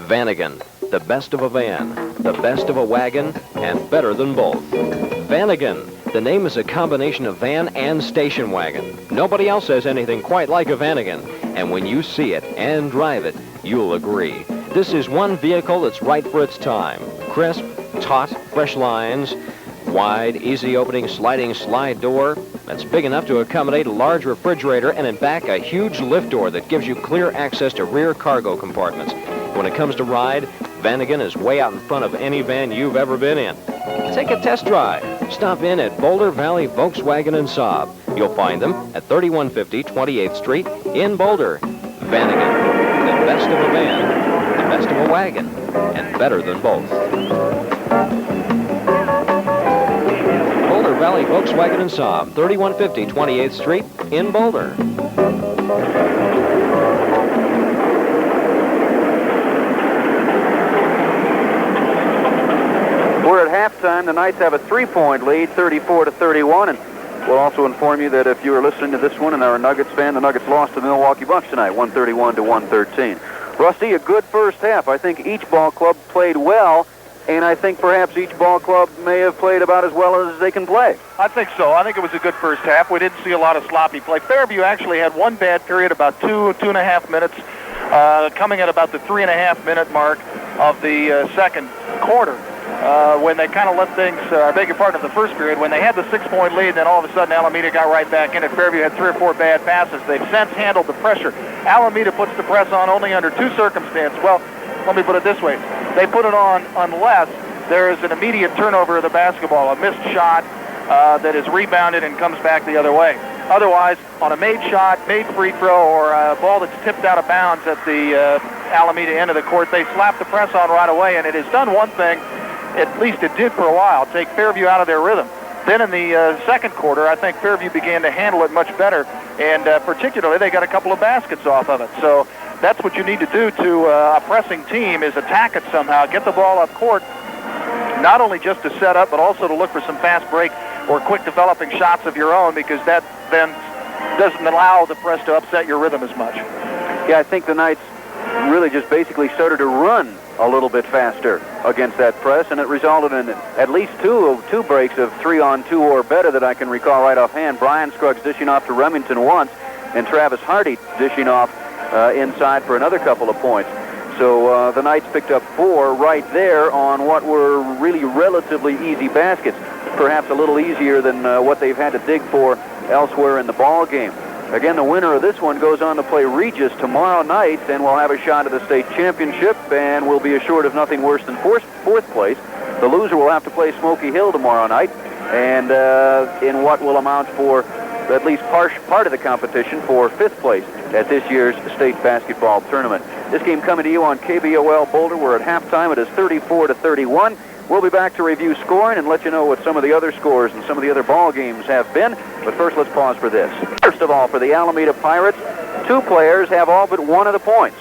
Vanagon, the best of a van, the best of a wagon, and better than both. Vanagon, the name is a combination of van and station wagon. Nobody else has anything quite like a Vanagon, and when you see it and drive it, you'll agree. This is one vehicle that's right for its time. Crisp, taut, fresh lines, wide, easy opening sliding slide door that's big enough to accommodate a large refrigerator, and in back a huge lift door that gives you clear access to rear cargo compartments. When it comes to ride, Vanagon is way out in front of any van you've ever been in. Take a test drive. Stop in at Boulder Valley Volkswagen and Saab. You'll find them at 3150 28th Street in Boulder. Vanagon, the best of a van, the best of a wagon, and better than both. Boulder Valley Volkswagen and Saab, 3150 28th Street in Boulder. We're at halftime. The Knights have a 3-point lead, 34-31, and we'll also inform you that if you are listening to this one and are a Nuggets fan, the Nuggets lost to the Milwaukee Bucks tonight, 131-113. Rusty, a good first half. I think each ball club played well, and I think perhaps each ball club may have played about as well as they can play. I think so. I think it was a good first half. We didn't see a lot of sloppy play. Fairview actually had one bad period, about 2.5 minutes, coming at about the 3.5-minute mark of the second quarter. When they kind of let things, I beg your pardon, of the first period, when they had the 6-point lead, then all of a sudden Alameda got right back in it. Fairview had 3 or 4 bad passes. They've since handled the pressure. Alameda puts the press on only under 2 circumstances. Well, let me put it this way. They put it on unless there is an immediate turnover of the basketball, a missed shot that is rebounded and comes back the other way. Otherwise, on a made shot, made free throw, or a ball that's tipped out of bounds at the Alameda end of the court, they slap the press on right away, and it has done one thing, at least it did for a while, take Fairview out of their rhythm. Then in the second quarter, I think Fairview began to handle it much better, and particularly they got a couple of baskets off of it. So that's what you need to do to a pressing team, is attack it somehow, get the ball up court, not only just to set up, but also to look for some fast break or quick developing shots of your own, because that then doesn't allow the press to upset your rhythm as much. Yeah, I think the Knights really just basically started to run a little bit faster against that press, and it resulted in at least two breaks of 3-on-2 or better that I can recall right offhand. Brian Scruggs dishing off to Remington once, and Travis Hardy dishing off inside for another couple of points. So the Knights picked up 4 right there on what were really relatively easy baskets, perhaps a little easier than what they've had to dig for elsewhere in the ball game. Again, the winner of this one goes on to play Regis tomorrow night, and will have a shot at the state championship, and will be assured of nothing worse than fourth place. The loser will have to play Smoky Hill tomorrow night, and in what will amount for at least part of the competition for 5th place at this year's state basketball tournament. This game coming to you on KBOL Boulder. We're at halftime. It is 34-31. We'll be back to review scoring and let you know what some of the other scores and some of the other ball games have been. But first, let's pause for this. First of all, for the Alameda Pirates, 2 players have all but one of the points.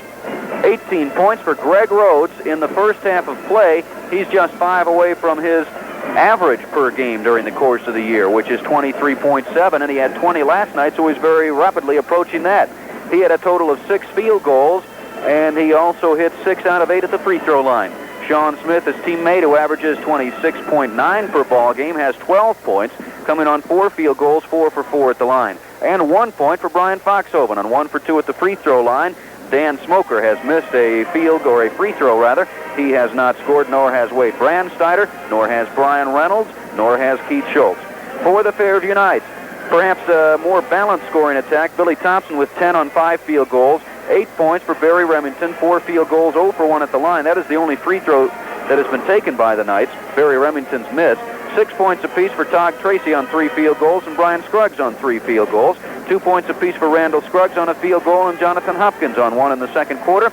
18 points for Greg Rhodes in the first half of play. He's just 5 away from his average per game during the course of the year, which is 23.7, and he had 20 last night, so he's very rapidly approaching that. He had a total of 6 field goals, and he also hit 6 out of 8 at the free throw line. Shawn Smith, his teammate, who averages 26.9 per ball game, has 12 points, coming on 4 field goals, 4 for 4 at the line. And 1 point for Brian Foxhoven on 1 for 2 at the free throw line. Dan Smoker has missed a free throw rather. He has not scored, nor has Wade Branstiter, nor has Brian Reynolds, nor has Keith Schulz. For the Fairview Knights, perhaps a more balanced scoring attack. Billy Thompson with 10 on 5 field goals. 8 points for Barry Remington, 4 field goals, 0 for 1 at the line. That is the only free throw that has been taken by the Knights. Barry Remington's missed. 6 points apiece for Todd Tracy on 3 field goals, and Brian Scruggs on 3 field goals. 2 points apiece for Randall Scruggs on a field goal, and Jonathon Hopkins on 1 in the second quarter.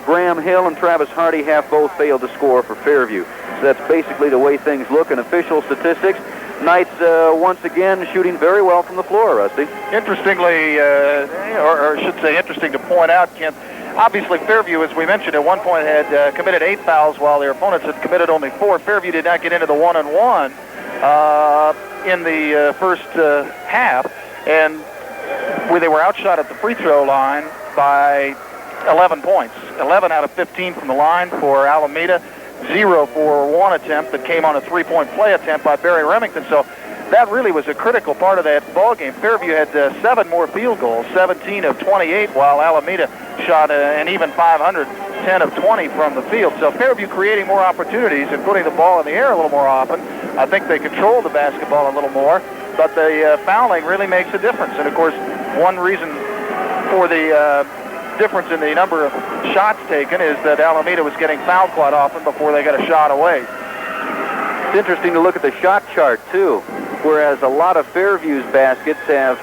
Graham Hill and Travis Hardy have both failed to score for Fairview. So that's basically the way things look in official statistics. Knights once again shooting very well from the floor, Rusty. Interestingly, or I should say interesting to point out, Kent, obviously Fairview, as we mentioned, at one point had committed 8 fouls while their opponents had committed only 4. Fairview did not get into the one-on-one in the first half, and where they were outshot at the free throw line by 11 points. 11 out of 15 from the line for Alameda. 0 for 1 attempt that came on a 3-point play attempt by Barry Remington. So that really was a critical part of that ball game. Fairview had 7 more field goals, 17 of 28, while Alameda shot an even 500, 10 of 20 from the field. So Fairview creating more opportunities and putting the ball in the air a little more often. I think they control the basketball a little more, but the fouling really makes a difference. And of course, one reason for the difference in the number of shots taken is that Alameda was getting fouled quite often before they got a shot away. It's interesting to look at the shot chart, too, whereas a lot of Fairview's baskets have,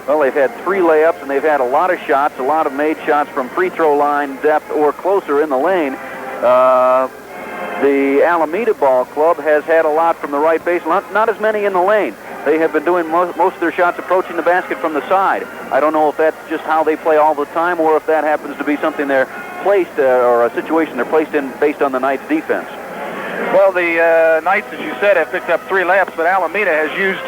they've had 3 layups, and they've had a lot of shots, a lot of made shots from free throw line depth or closer in the lane. The Alameda Ball Club has had a lot from the right base, not as many in the lane. They have been doing most of their shots approaching the basket from the side. I don't know if that's just how they play all the time, or if that happens to be something they're placed, or a situation they're placed in based on the Knights' defense. Well, the Knights, as you said, have picked up 3 layups, but Alameda has used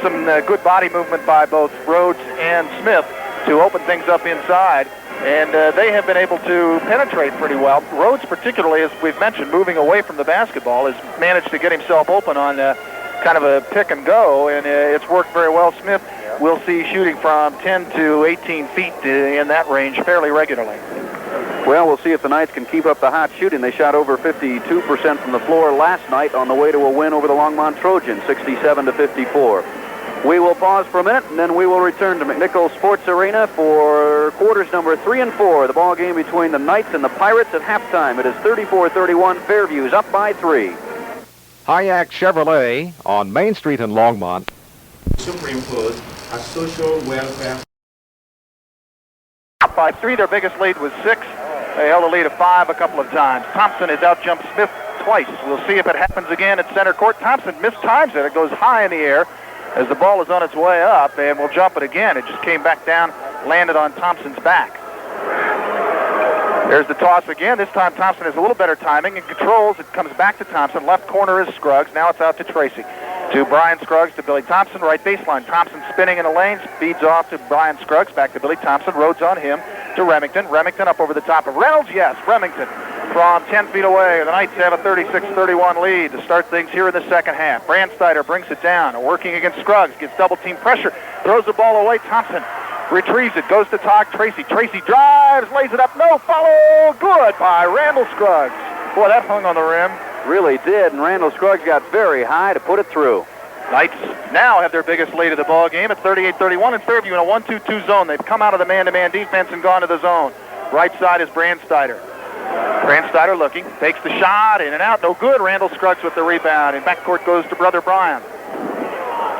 some good body movement by both Rhodes and Smith to open things up inside, and they have been able to penetrate pretty well. Rhodes, particularly, as we've mentioned, moving away from the basketball, has managed to get himself open on kind of a pick and go, and it's worked very well. Smith, we'll see shooting from 10 to 18 feet in that range fairly regularly. Well, we'll see if the Knights can keep up the hot shooting. They shot over 52% from the floor last night on the way to a win over the Longmont Trojans, 67-54. We will pause for a minute, and then we will return to McNichols Sports Arena for quarters number 3 and 4. The ball game between the Knights and the Pirates at halftime. It is 34-31. Fairview's up by 3. Hayek Chevrolet on Main Street in Longmont. Superimpose a social welfare. Up by 3, their biggest lead was 6. They held a lead of 5 a couple of times. Thompson has out-jumped Smith twice. We'll see if it happens again at center court. Thompson mistimes it. It goes high in the air as the ball is on its way up, and we'll jump it again. It just came back down, landed on Thompson's back. There's the toss again. This time Thompson has a little better timing and controls. It comes back to Thompson. Left corner is Scruggs. Now it's out to Tracy. To Brian Scruggs, to Billy Thompson, right baseline. Thompson spinning in the lane, speeds off to Brian Scruggs, back to Billy Thompson. Rhodes on him to Remington. Remington up over the top of Reynolds. Yes, Remington from 10 feet away. The Knights have a 36-31 lead to start things here in the second half. Branstiter brings it down, working against Scruggs, gets double-team pressure, throws the ball away. Thompson retrieves it, goes to Tage. Tracy. Tracy drives, lays it up. No follow. Good by Randall Scruggs. Boy, that hung on the rim. Really did, and Randall Scruggs got very high to put it through. Knights now have their biggest lead of the ball game at 38-31, and Fairview in a 1-2-2 zone. They've come out of the man-to-man defense and gone to the zone. Right side is Branstiter. Branstiter looking, takes the shot, in and out, no good. Randall Scruggs with the rebound, and backcourt goes to brother Brian.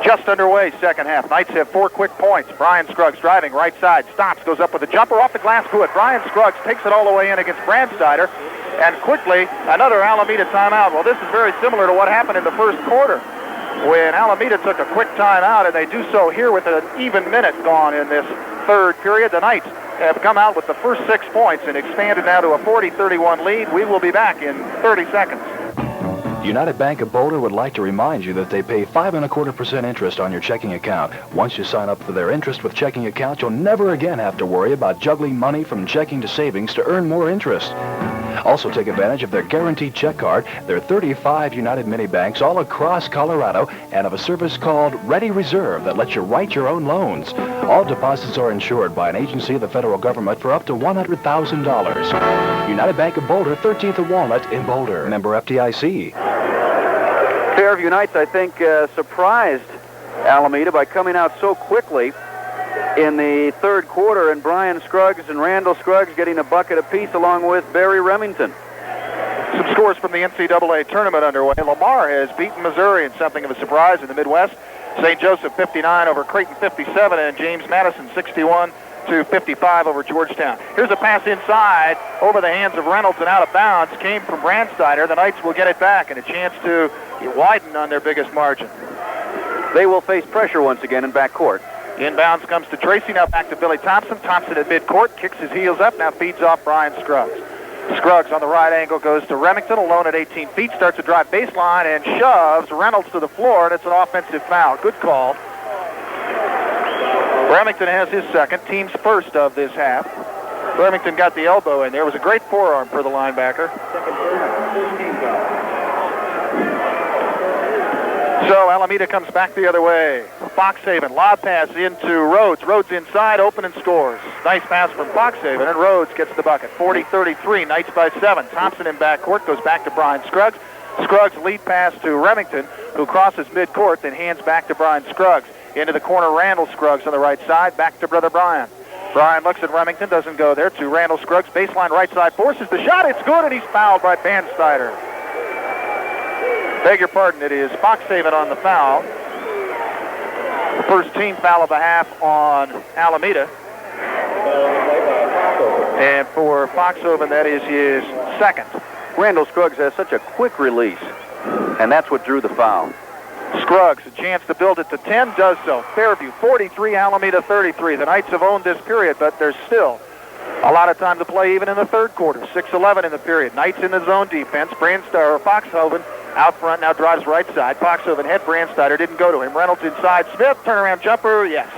Just underway, second half. Knights have 4 quick points. Brian Scruggs driving right side, stops, goes up with a jumper off the glass, good. Brian Scruggs takes it all the way in against Branstiter, and quickly another Alameda timeout. Well, this is very similar to what happened in the first quarter when Alameda took a quick timeout, and they do so here with an even minute gone in this third period. The Knights have come out with the first 6 points and expanded now to a 40-31 lead. We will be back in 30 seconds. United Bank of Boulder would like to remind you that they pay 5.25% interest on your checking account. Once you sign up for their interest with checking account, you'll never again have to worry about juggling money from checking to savings to earn more interest. Also take advantage of their guaranteed check card, their 35 United mini banks all across Colorado, and of a service called Ready Reserve that lets you write your own loans. All deposits are insured by an agency of the federal government for up to $100,000. United Bank of Boulder, 13th and Walnut in Boulder. Member FDIC. Fairview Knights, I think, surprised Alameda by coming out so quickly in the third quarter, and Brian Scruggs and Randall Scruggs getting a bucket apiece along with Barry Remington. Some scores from the NCAA tournament underway. Lamar has beaten Missouri in something of a surprise in the Midwest. St. Joseph 59 over Creighton 57, and James Madison 61-55 over Georgetown. Here's a pass inside over the hands of Reynolds and out of bounds. Came from Branstiter. The Knights will get it back and a chance to widen on their biggest margin. They will face pressure once again in backcourt. Inbounds comes to Tracy, now back to Billy Thompson. Thompson at midcourt, kicks his heels up, now feeds off Brian Scruggs. Scruggs on the right angle goes to Remington, alone at 18 feet, starts to drive baseline and shoves Reynolds to the floor, and it's an offensive foul. Good call. Remington has his second, team's first of this half. Remington got the elbow in there. It was a great forearm for the linebacker. So Alameda comes back the other way. Foxhoven, lob pass into Rhodes. Rhodes inside, open and scores. Nice pass from Foxhoven, and Rhodes gets the bucket. 40-33, Knights by 7. Thompson in backcourt goes back to Brian Scruggs. Scruggs lead pass to Remington, who crosses midcourt, then hands back to Brian Scruggs. Into the corner, Randall Scruggs on the right side, back to brother Brian. Brian looks at Remington, doesn't go there, to Randall Scruggs, baseline right side, forces the shot, it's good, and he's fouled by Branstiter. Beg your pardon, it is Foxhoven on the foul. The first team foul of the half on Alameda. And for Foxhoven, that is his second. Randall Scruggs has such a quick release, and that's what drew the foul. Scruggs, a chance to build it to 10, does so. Fairview, 43, Alameda 33. The Knights have owned this period, but there's still a lot of time to play even in the third quarter. 6-11 in the period. Knights in the zone defense. Foxhoven out front, now drives right side. Foxhoven had Branstiter, didn't go to him. Reynolds inside. Smith, turnaround jumper, yes.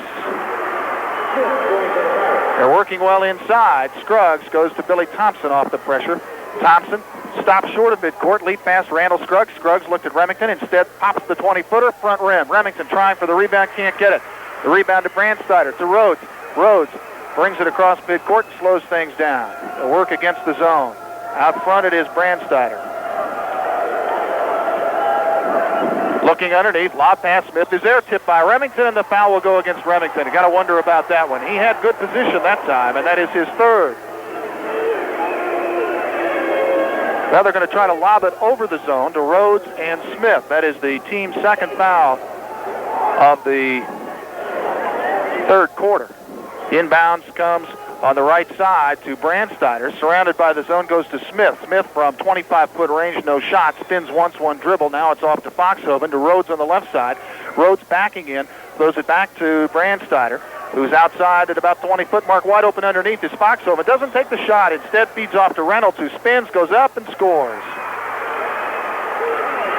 They're working well inside. Scruggs goes to Billy Thompson off the pressure. Thompson stops short of midcourt. Lead pass, Randall Scruggs. Scruggs looked at Remington. Instead, pops the 20-footer, front rim. Remington trying for the rebound, can't get it. The rebound to Branstiter, to Rhodes. Rhodes brings it across midcourt and slows things down. The work against the zone. Out front it is Branstiter. Looking underneath, lob pass, Smith is there, tipped by Remington, and the foul will go against Remington. You got to wonder about that one. He had good position that time, and that is his third. Now they're going to try to lob it over the zone to Rhodes and Smith. That is the team's second foul of the third quarter. Inbounds comes on the right side to Branstiter. Surrounded by the zone goes to Smith. Smith from 25-foot range, no shot. Spins once, one dribble. Now it's off to Foxhoven, to Rhodes on the left side. Rhodes backing in, throws it back to Branstiter, who's outside at about 20-foot mark. Wide open underneath is Foxhoven. Doesn't take the shot. Instead feeds off to Reynolds, who spins, goes up, and scores.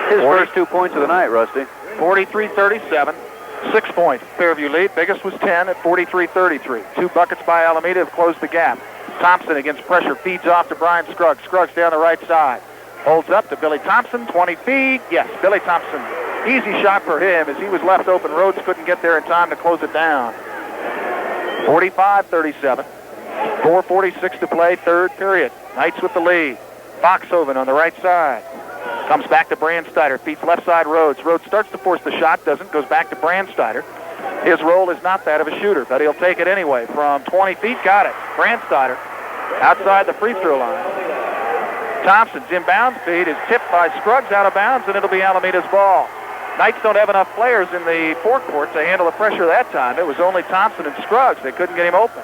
His first 2 points of the night, Rusty. 43-37. 6-point Fairview lead. Biggest was 10 at 43-33. 2 buckets by Alameda have closed the gap. Thompson against pressure feeds off to Brian Scruggs. Scruggs down the right side. Holds up to Billy Thompson. 20 feet. Yes, Billy Thompson. Easy shot for him as he was left open. Rhodes couldn't get there in time to close it down. 45-37. 4:46 to play, third period. Knights with the lead. Foxhoven on the right side. Comes back to Branstiter, feeds left side Rhodes. Rhodes starts to force the shot, doesn't, goes back to Branstiter. His role is not that of a shooter, but he'll take it anyway. From 20 feet, got it. Branstiter outside the free throw line. Thompson's inbounds feed is tipped by Scruggs out of bounds, and it'll be Alameda's ball. Knights don't have enough players in the forecourt to handle the pressure that time. It was only Thompson and Scruggs. They couldn't get him open.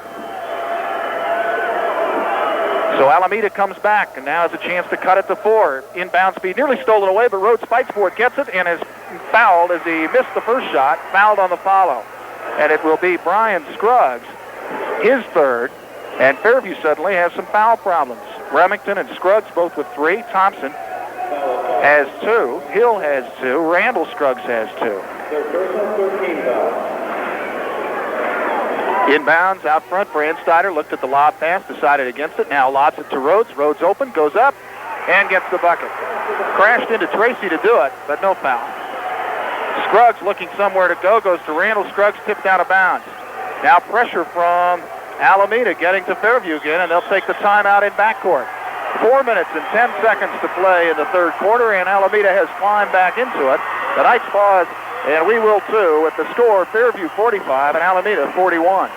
So Alameda comes back and now has a chance to cut it to 4. Inbound speed nearly stolen away, but Rhodes fights for it, gets it, and is fouled as he missed the first shot, fouled on the follow. And it will be Brian Scruggs, his third, and Fairview suddenly has some foul problems. Remington and Scruggs both with 3. Thompson has 2. Hill has 2. Randall Scruggs has 2. Inbounds out front. Branstiter looked at the lob pass, decided against it. Now lobs it to Rhodes. Rhodes open, goes up, and gets the bucket. Crashed into Tracy to do it, but no foul. Scruggs looking somewhere to go, goes to Randall. Scruggs tipped out of bounds. Now pressure from Alameda getting to Fairview again, and they'll take the timeout in backcourt. 4 minutes and 10 seconds to play in the third quarter, and Alameda has climbed back into it. The Knights pause, and we will too, with the score Fairview 45 and Alameda 41.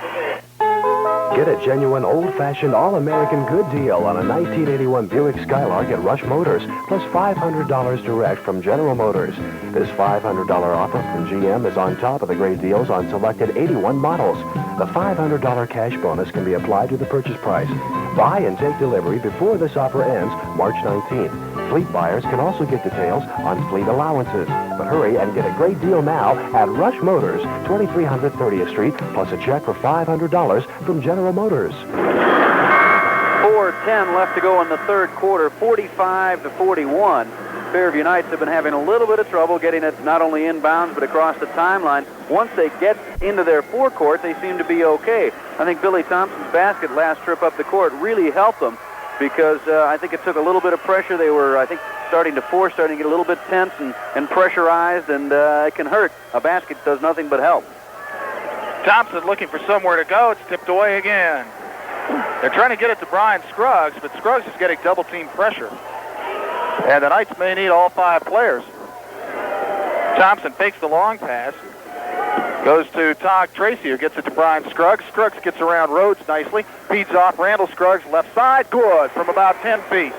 Get a genuine, old-fashioned, all-American good deal on a 1981 Buick Skylark at Rush Motors, plus $500 direct from General Motors. This $500 offer from GM is on top of the great deals on selected 81 models. The $500 cash bonus can be applied to the purchase price. Buy and take delivery before this offer ends March 19th. Fleet buyers can also get details on fleet allowances. But hurry and get a great deal now at Rush Motors, 2300 30th Street, plus a check for $500 from General Motors. 4:10 left to go in the third quarter, 45-41. Fairview Knights have been having a little bit of trouble getting it not only inbounds but across the timeline. Once they get into their forecourt, they seem to be okay. I think Billy Thompson's basket last trip up the court really helped them because I think it took a little bit of pressure. They were, I think, starting to get a little bit tense and pressurized, and it can hurt. A basket does nothing but help. Thompson looking for somewhere to go. It's tipped away again. They're trying to get it to Brian Scruggs, but Scruggs is getting double-team pressure. And the Knights may need all 5 players. Thompson fakes the long pass. Goes to Todd Tracy, who gets it to Brian Scruggs. Scruggs gets around Rhodes nicely. Feeds off Randall Scruggs, left side. Good, from about 10 feet.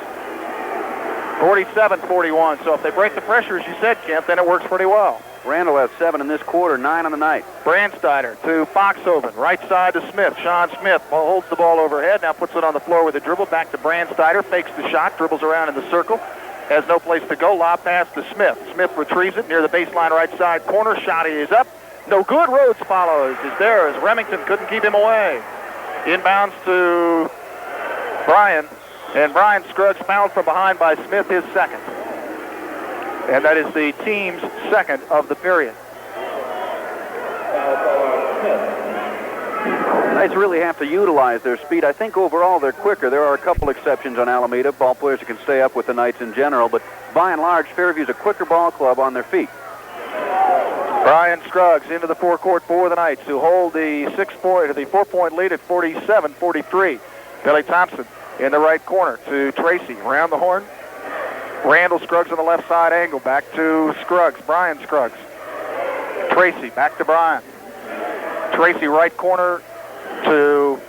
47-41. So if they break the pressure, as you said, Kent, then it works pretty well. Randall has 7 in this quarter, 9 on the night. Branstiter to Foxhoven, right side to Smith. Shawn Smith holds the ball overhead, now puts it on the floor with a dribble. Back to Branstiter, fakes the shot, dribbles around in the circle. Has no place to go, lob pass to Smith. Smith retrieves it near the baseline right side corner. Shot is up. No good. Rhodes follows. Is there as Remington couldn't keep him away. Inbounds to Brian. And Brian Scruggs fouled from behind by Smith, his second. And that is the team's second of the period. Knights really have to utilize their speed. I think overall they're quicker. There are a couple exceptions on Alameda, ball players who can stay up with the Knights in general, but by and large, Fairview's a quicker ball club on their feet. Brian Scruggs into the forecourt for the Knights, who hold the 4-point lead at 47-43. Billy Thompson in the right corner to Tracy. Around the horn. Randall Scruggs on the left side angle. Back to Scruggs. Brian Scruggs. Tracy. Back to Brian. Tracy right corner to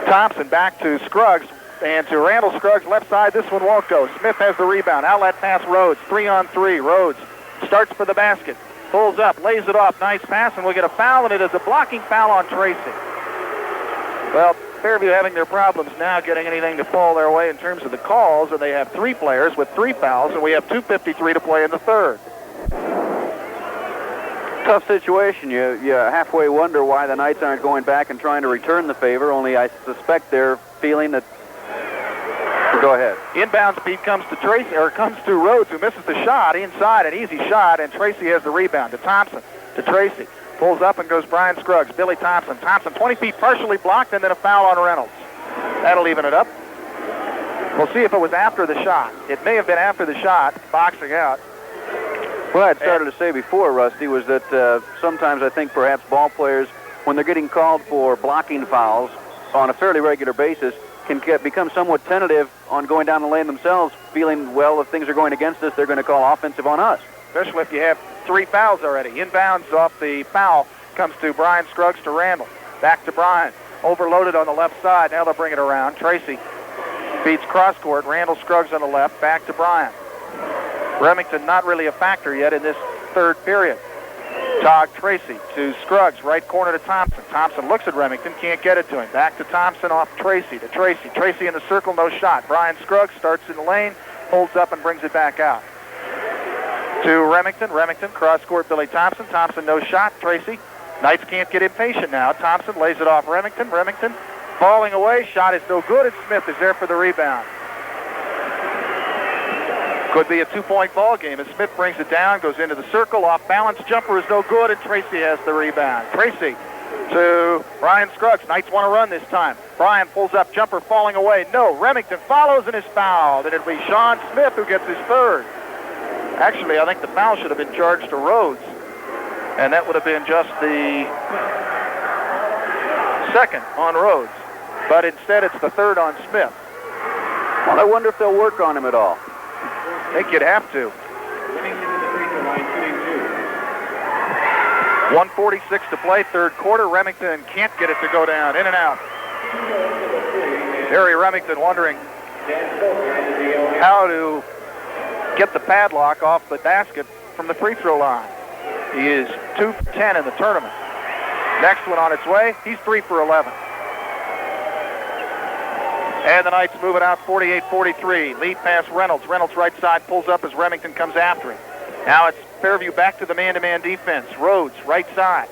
Thompson. Back to Scruggs. And to Randall Scruggs left side. This one won't go. Smith has the rebound. Outlet pass Rhodes. 3-on-3. Rhodes starts for the basket. Pulls up. Lays it off. Nice pass. And we'll get a foul. And it is a blocking foul on Tracy. Well, Fairview having their problems now getting anything to fall their way in terms of the calls, and they have 3 players with 3 fouls, and we have 2:53 to play in the third. Tough situation. You halfway wonder why the Knights aren't going back and trying to return the favor, only I suspect they're feeling that... Go ahead. Inbound speed comes to Tracy, or comes to Rhodes, who misses the shot inside, an easy shot, and Tracy has the rebound to Thompson, to Tracy. Pulls up and goes Brian Scruggs. Billy Thompson. Thompson 20 feet partially blocked, and then a foul on Reynolds. That'll even it up. We'll see if it was after the shot. It may have been after the shot, boxing out. What I had started to say before, Rusty, was that sometimes I think perhaps ball players, when they're getting called for blocking fouls on a fairly regular basis, can become somewhat tentative on going down the lane themselves, feeling, well, if things are going against us, they're going to call offensive on us. Especially if you have 3 fouls already. Inbounds off the foul comes to Brian Scruggs to Randall. Back to Brian. Overloaded on the left side. Now they'll bring it around. Tracy feeds cross court. Randall Scruggs on the left. Back to Brian. Remington not really a factor yet in this third period. Tage Tracy to Scruggs. Right corner to Thompson. Thompson looks at Remington. Can't get it to him. Back to Thompson off Tracy to Tracy. Tracy in the circle. No shot. Brian Scruggs starts in the lane. Holds up and brings it back out. To Remington. Remington, cross-court, Billy Thompson. Thompson, no shot. Tracy. Knights can't get impatient now. Thompson lays it off Remington. Remington falling away. Shot is no good, and Smith is there for the rebound. Could be a 2-point ball game as Smith brings it down, goes into the circle. Off balance. Jumper is no good, and Tracy has the rebound. Tracy to Brian Scruggs. Knights want to run this time. Brian pulls up. Jumper falling away. No. Remington follows and is fouled. And it'll be Shawn Smith who gets his third. Actually, I think the foul should have been charged to Rhodes, and that would have been just the second on Rhodes. But instead, it's the third on Smith. Well, I wonder if they'll work on him at all. I think you'd have to. 1:46 to play, third quarter. Remington can't get it to go down. In and out. Harry Remington wondering how to get the padlock off the basket from the free throw line. He is 2 for 10 in the tournament. Next one on its way. He's 3 for 11. And the Knights move it out 48-43. Lead pass Reynolds. Reynolds right side pulls up as Remington comes after him. Now it's Fairview back to the man-to-man defense. Rhodes right side.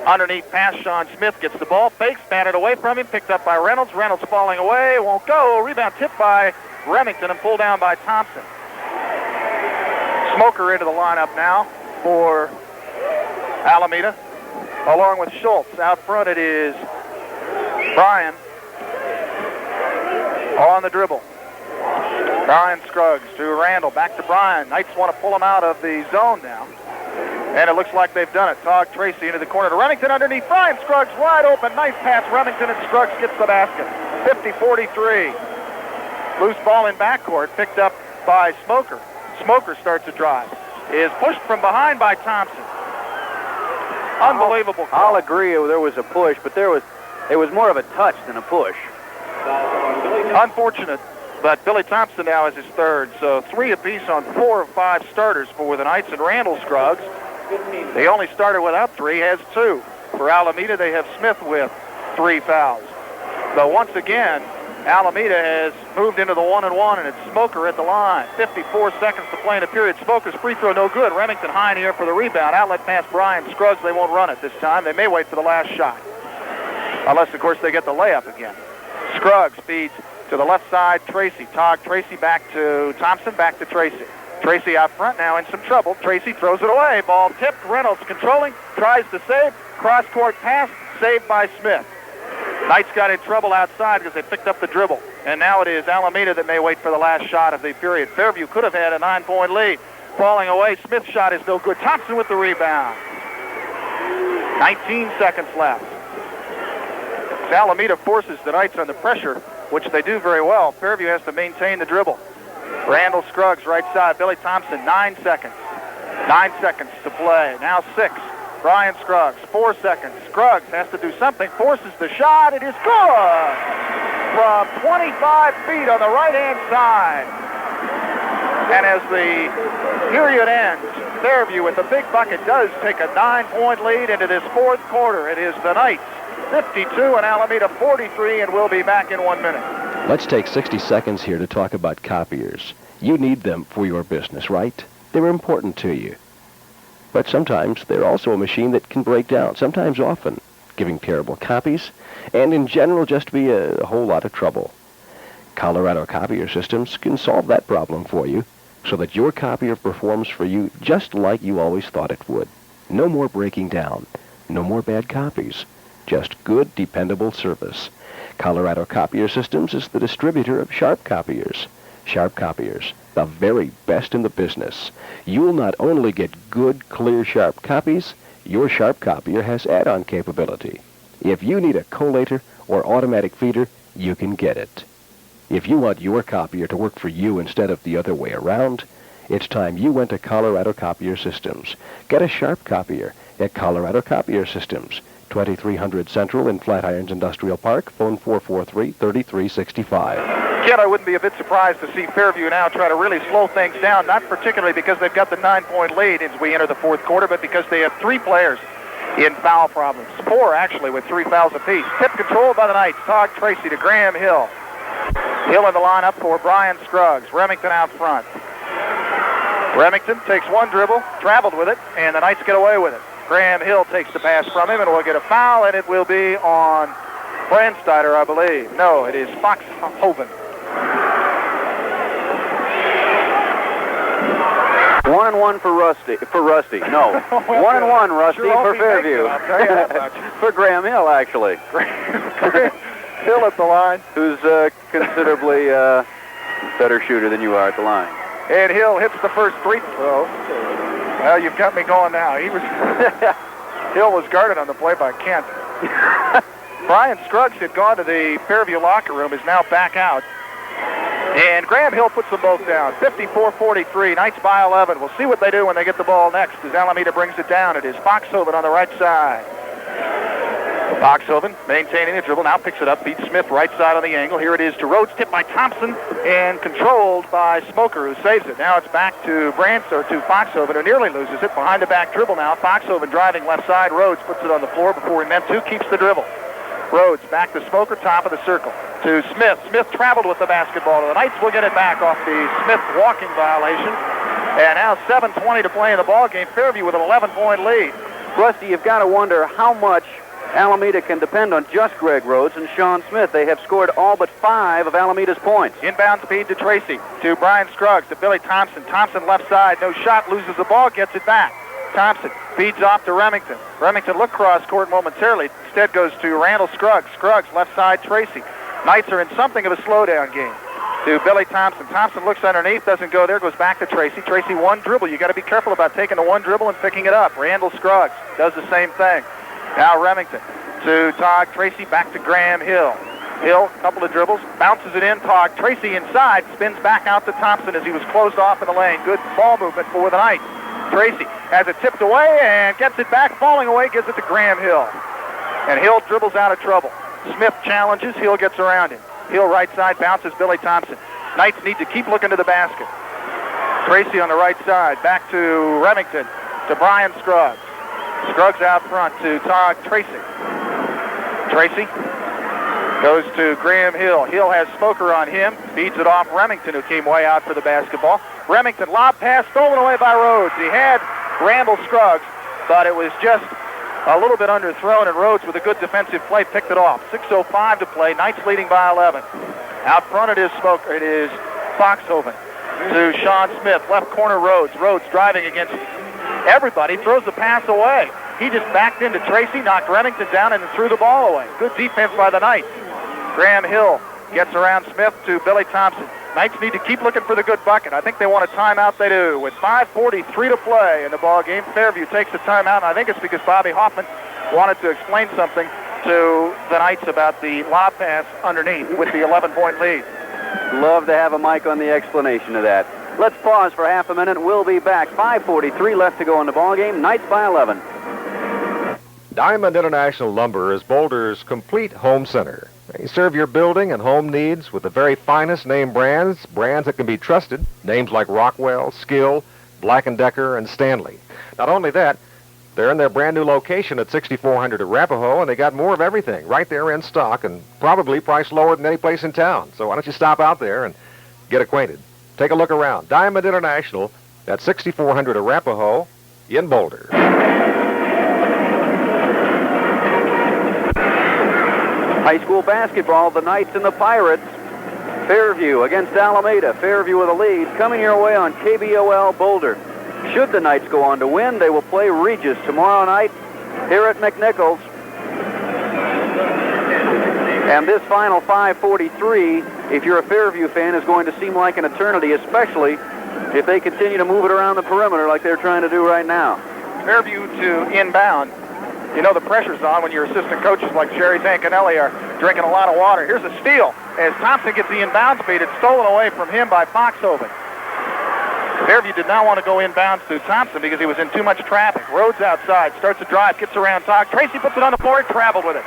Underneath pass, Shawn Smith gets the ball. Fakes, batted away from him. Picked up by Reynolds. Reynolds falling away. Won't go. Rebound tipped by Remington and pulled down by Thompson. Smoker into the lineup now for Alameda, along with Schulz. Out front it is Brian on the dribble. Brian Scruggs to Randall. Back to Brian. Knights want to pull him out of the zone now. And it looks like they've done it. Tage Tracy into the corner to Remington underneath. Brian Scruggs wide open. Nice pass. Remington and Scruggs gets the basket. 50-43. Loose ball in backcourt picked up by Smoker. Smoker starts a drive. Is pushed from behind by Thompson. Unbelievable call. I'll agree there was a push, but it was more of a touch than a push. Unfortunate, but Billy Thompson now has his third, so 3 apiece on 4 of 5 starters for the Knights, and Randall Scruggs. They only started without 3, has 2. For Alameda, they have Smith with 3 fouls. But once again, Alameda has moved into the 1-and-1, and it's Smoker at the line. 54 seconds to play in the period. Smoker's free throw no good. Remington high in the air for the rebound. Outlet pass Brian Scruggs. They won't run it this time. They may wait for the last shot. Unless, of course, they get the layup again. Scruggs feeds to the left side. Tracy. Tage Tracy back to Thompson. Back to Tracy. Tracy out front now in some trouble. Tracy throws it away. Ball tipped. Reynolds controlling. Tries to save. Cross-court pass. Saved by Smith. Knights got in trouble outside because they picked up the dribble. And now it is Alameda that may wait for the last shot of the period. Fairview could have had a 9-point lead. Falling away, Smith's shot is no good. Thompson with the rebound. 19 seconds left. As Alameda forces the Knights under pressure, which they do very well. Fairview has to maintain the dribble. Randall Scruggs, right side. Billy Thompson, 9 seconds. 9 seconds to play. Now 6. Brian Scruggs, 4 seconds. Scruggs has to do something, forces the shot. It is good from 25 feet on the right-hand side. And as the period ends, Fairview with the big bucket does take a 9-point lead into this fourth quarter. It is the Knights 52 and Alameda 43, and we'll be back in 1 minute. Let's take 60 seconds here to talk about copiers. You need them for your business, right? They're important to you. But sometimes they're also a machine that can break down, sometimes often, giving terrible copies, and in general just be a whole lot of trouble. Colorado Copier Systems can solve that problem for you so that your copier performs for you just like you always thought it would. No more breaking down, no more bad copies, just good, dependable service. Colorado Copier Systems is the distributor of Sharp Copiers. Sharp Copiers, the very best in the business. You'll not only get good, clear, sharp copies, your Sharp Copier has add-on capability. If you need a collator or automatic feeder, you can get it. If you want your copier to work for you instead of the other way around, it's time you went to Colorado Copier Systems. Get a Sharp Copier at Colorado Copier Systems, 2300 Central in Flatirons Industrial Park, phone 443-3365. Kid, I wouldn't be a bit surprised to see Fairview now try to really slow things down, not particularly because they've got the 9-point lead as we enter the fourth quarter, but because they have 3 players in foul problems. 4, actually, with 3 fouls apiece. Tip controlled by the Knights. Todd Tracy to Graham Hill. Hill in the lineup for Brian Scruggs. Remington out front. Remington takes 1 dribble, traveled with it, and the Knights get away with it. Graham Hill takes the pass from him, and will get a foul, and it will be on Branstiter, I believe. No, it is Foxhoven. 1-1 for Rusty. No, 1-1 Rusty for Fairview. For Graham Hill, actually. Hill at the line, who's considerably better shooter than you are at the line. And Hill hits the first free throw. Well, you've got me going now. Hill was guarded on the play by Kent. Brian Scruggs had gone to the Fairview locker room, is now back out. And Graham Hill puts them both down. 54-43, Knights by 11. We'll see what they do when they get the ball next as Alameda brings it down. It is Foxhoven on the right side. Foxhoven maintaining the dribble, now picks it up, beats Smith right side on the angle. Here it is to Rhodes, tipped by Thompson and controlled by Smoker, who saves it. Now it's back to to Foxhoven, who nearly loses it. Behind the back dribble now. Foxhoven driving left side. Rhodes puts it on the floor before he meant to, keeps the dribble. Rhodes back to Smoker, top of the circle. To Smith. Smith traveled with the basketball. The Knights will get it back off the Smith walking violation. And now 7:20 to play in the ball game. Fairview with an 11-point lead. Rusty, you've got to wonder how much Alameda can depend on just Greg Rhodes and Shawn Smith. They have scored all but 5 of Alameda's points. Inbound speed to Tracy, to Brian Scruggs, to Billy Thompson. Thompson left side, no shot, loses the ball, gets it back. Thompson feeds off to Remington. Remington looked cross court momentarily. Instead goes to Randall Scruggs. Scruggs left side, Tracy. Knights are in something of a slowdown game. To Billy Thompson. Thompson looks underneath, doesn't go there, goes back to Tracy. Tracy 1 dribble. You got to be careful about taking the 1 dribble and picking it up. Randall Scruggs does the same thing. Now Remington to Todd Tracy, back to Graham Hill. Hill, couple of dribbles, bounces it in. Todd Tracy inside, spins back out to Thompson as he was closed off in the lane. Good ball movement for the Knights. Tracy has it tipped away and gets it back, falling away, gives it to Graham Hill. And Hill dribbles out of trouble. Smith challenges, Hill gets around him. Hill right side, bounces Billy Thompson. Knights need to keep looking to the basket. Tracy on the right side, back to Remington, to Brian Scruggs. Scruggs out front to Todd Tracy. Tracy goes to Graham Hill. Hill has Smoker on him, feeds it off Remington, who came way out for the basketball. Remington, lob pass, stolen away by Rhodes. He had Randall Scruggs, but it was just a little bit underthrown, and Rhodes, with a good defensive play, picked it off. 6:05 to play, Knights leading by 11. Out front it is Smoker. It is Foxhoven to Shawn Smith. Left corner Rhodes. Rhodes driving against everybody, throws the pass away. He just backed into Tracy, knocked Remington down, and threw the ball away. Good defense by the Knights. Graham Hill gets around Smith to Billy Thompson. Knights need to keep looking for the good bucket. I think they want a timeout. They do. With 5:43 to play in the ball game, Fairview takes a timeout, and I think it's because Bobby Hoffman wanted to explain something to the Knights about the lob pass underneath with the 11-point lead. Love to have a mic on the explanation of that. Let's pause for half a minute. We'll be back. 5:43 left to go in the ballgame. Knights by 11. Diamond International Lumber is Boulder's complete home center. They serve your building and home needs with the very finest name brands that can be trusted, names like Rockwell, Skill, Black & Decker, and Stanley. Not only that, they're in their brand new location at 6400 Arapahoe, and they got more of everything right there in stock and probably priced lower than any place in town. So why don't you stop out there and get acquainted? Take a look around. Diamond International at 6400 Arapahoe in Boulder. High school basketball, the Knights and the Pirates. Fairview against Alameda. Fairview with a lead. Coming your way on KBOL Boulder. Should the Knights go on to win, they will play Regis tomorrow night here at McNichols. And this final 5:43, if you're a Fairview fan, is going to seem like an eternity, especially if they continue to move it around the perimeter like they're trying to do right now. Fairview to inbound. You know the pressure's on when your assistant coaches like Jerry Zancanelli are drinking a lot of water. Here's a steal. As Thompson gets the inbound speed, it's stolen away from him by Foxhoven. Fairview did not want to go inbounds to Thompson because he was in too much traffic. Rhodes outside, starts a drive, gets around Tage. Tracy puts it on the floor, traveled with it.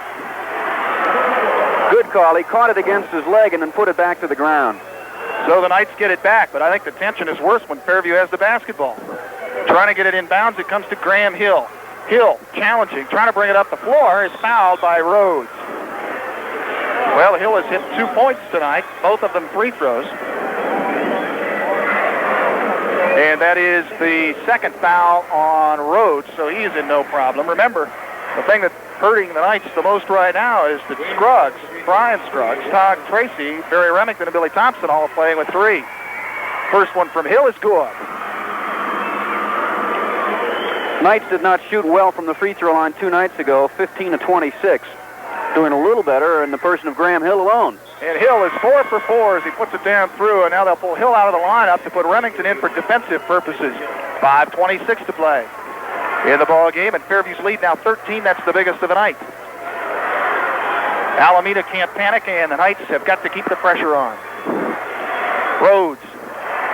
Good call. He caught it against his leg and then put it back to the ground. So the Knights get it back, but I think the tension is worse when Fairview has the basketball. Trying to get it inbounds, it comes to Graham Hill. Hill, challenging, trying to bring it up the floor, is fouled by Rhodes. Well, Hill has hit 2 points tonight, both of them free throws. And that is the second foul on Rhodes, so he is in no problem. Remember, the thing that's hurting the Knights the most right now is that Scruggs, Brian Scruggs, Todd, Tracy, Barry Remington, and Billy Thompson all playing with three. First one from Hill is good. Knights did not shoot well from the free throw line 2 nights ago, 15 to 26. Doing a little better in the person of Graham Hill alone. And Hill is 4 for 4 as he puts it down through, and now they'll pull Hill out of the lineup to put Remington in for defensive purposes. 5:26 to play in the ball game, and Fairview's lead now 13. That's the biggest of the night. Alameda can't panic, and the Knights have got to keep the pressure on. Rhodes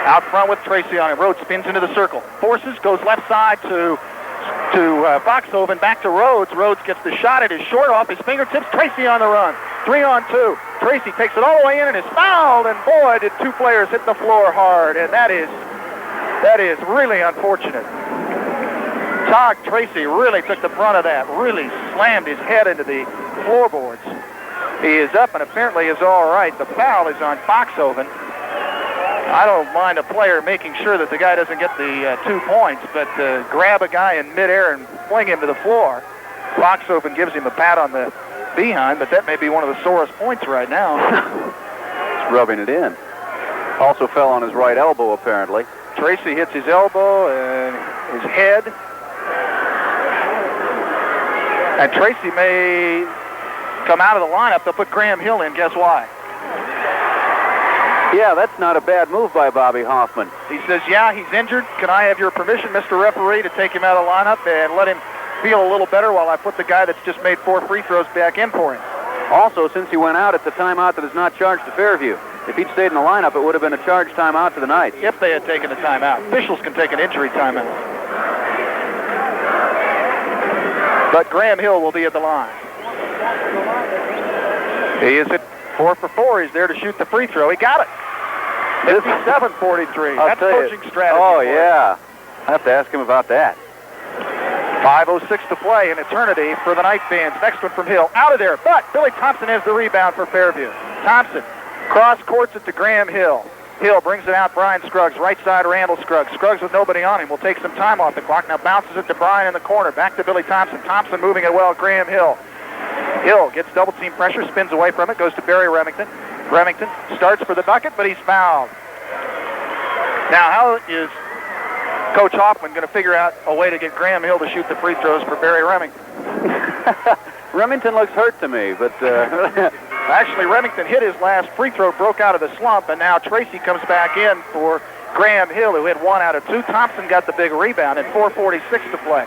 out front with Tracy on him. Rhodes spins into the circle, forces, goes left side to Foxhoven, back to Rhodes. Rhodes gets the shot. It is short off his fingertips. Tracy on the run. 3-on-2. Tracy takes it all the way in and is fouled. And boy, did two players hit the floor hard. And that is really unfortunate. Todd Tracy really took the brunt of that. Really slammed his head into the floorboards. He is up and apparently is all right. The foul is on Foxhoven. I don't mind a player making sure that the guy doesn't get the 2 points, but grab a guy in midair and fling him to the floor. Foxhoven gives him a pat on the behind, but that may be one of the sorest points right now. He's rubbing it in. Also fell on his right elbow, apparently. Tracy hits his elbow and his head. And Tracy may come out of the lineup. They'll put Graham Hill in. Guess why? Yeah, that's not a bad move by Bobby Hoffman. He says, yeah, he's injured. Can I have your permission, Mr. Referee, to take him out of the lineup and let him feel a little better while I put the guy that's just made 4 free throws back in for him? Also, since he went out, it's a timeout that is not charged to Fairview. If he'd stayed in the lineup, it would have been a charged timeout to the Knights. If they had taken a timeout. Officials can take an injury timeout. But Graham Hill will be at the line. He is at 4 for 4. He's there to shoot the free throw. He got it. 57-43. That's coaching strategy. Oh, yeah. I have to ask him about that. 5:06 to play, an eternity for the Knight fans. Next one from Hill. Out of there, but Billy Thompson has the rebound for Fairview. Thompson cross courts it to Graham Hill. Hill brings it out, Brian Scruggs. Right side, Randall Scruggs. Scruggs with nobody on him will take some time off the clock. Now bounces it to Brian in the corner. Back to Billy Thompson. Thompson moving it well. Graham Hill. Hill gets double team pressure, spins away from it, goes to Barry Remington. Remington starts for the bucket, but he's fouled. Now, how is Coach Hoffman going to figure out a way to get Graham Hill to shoot the free throws for Barry Remington? Remington looks hurt to me, but... Actually, Remington hit his last free throw, broke out of the slump, and now Tracy comes back in for Graham Hill, who hit 1 out of 2. Thompson got the big rebound, and 4:46 to play.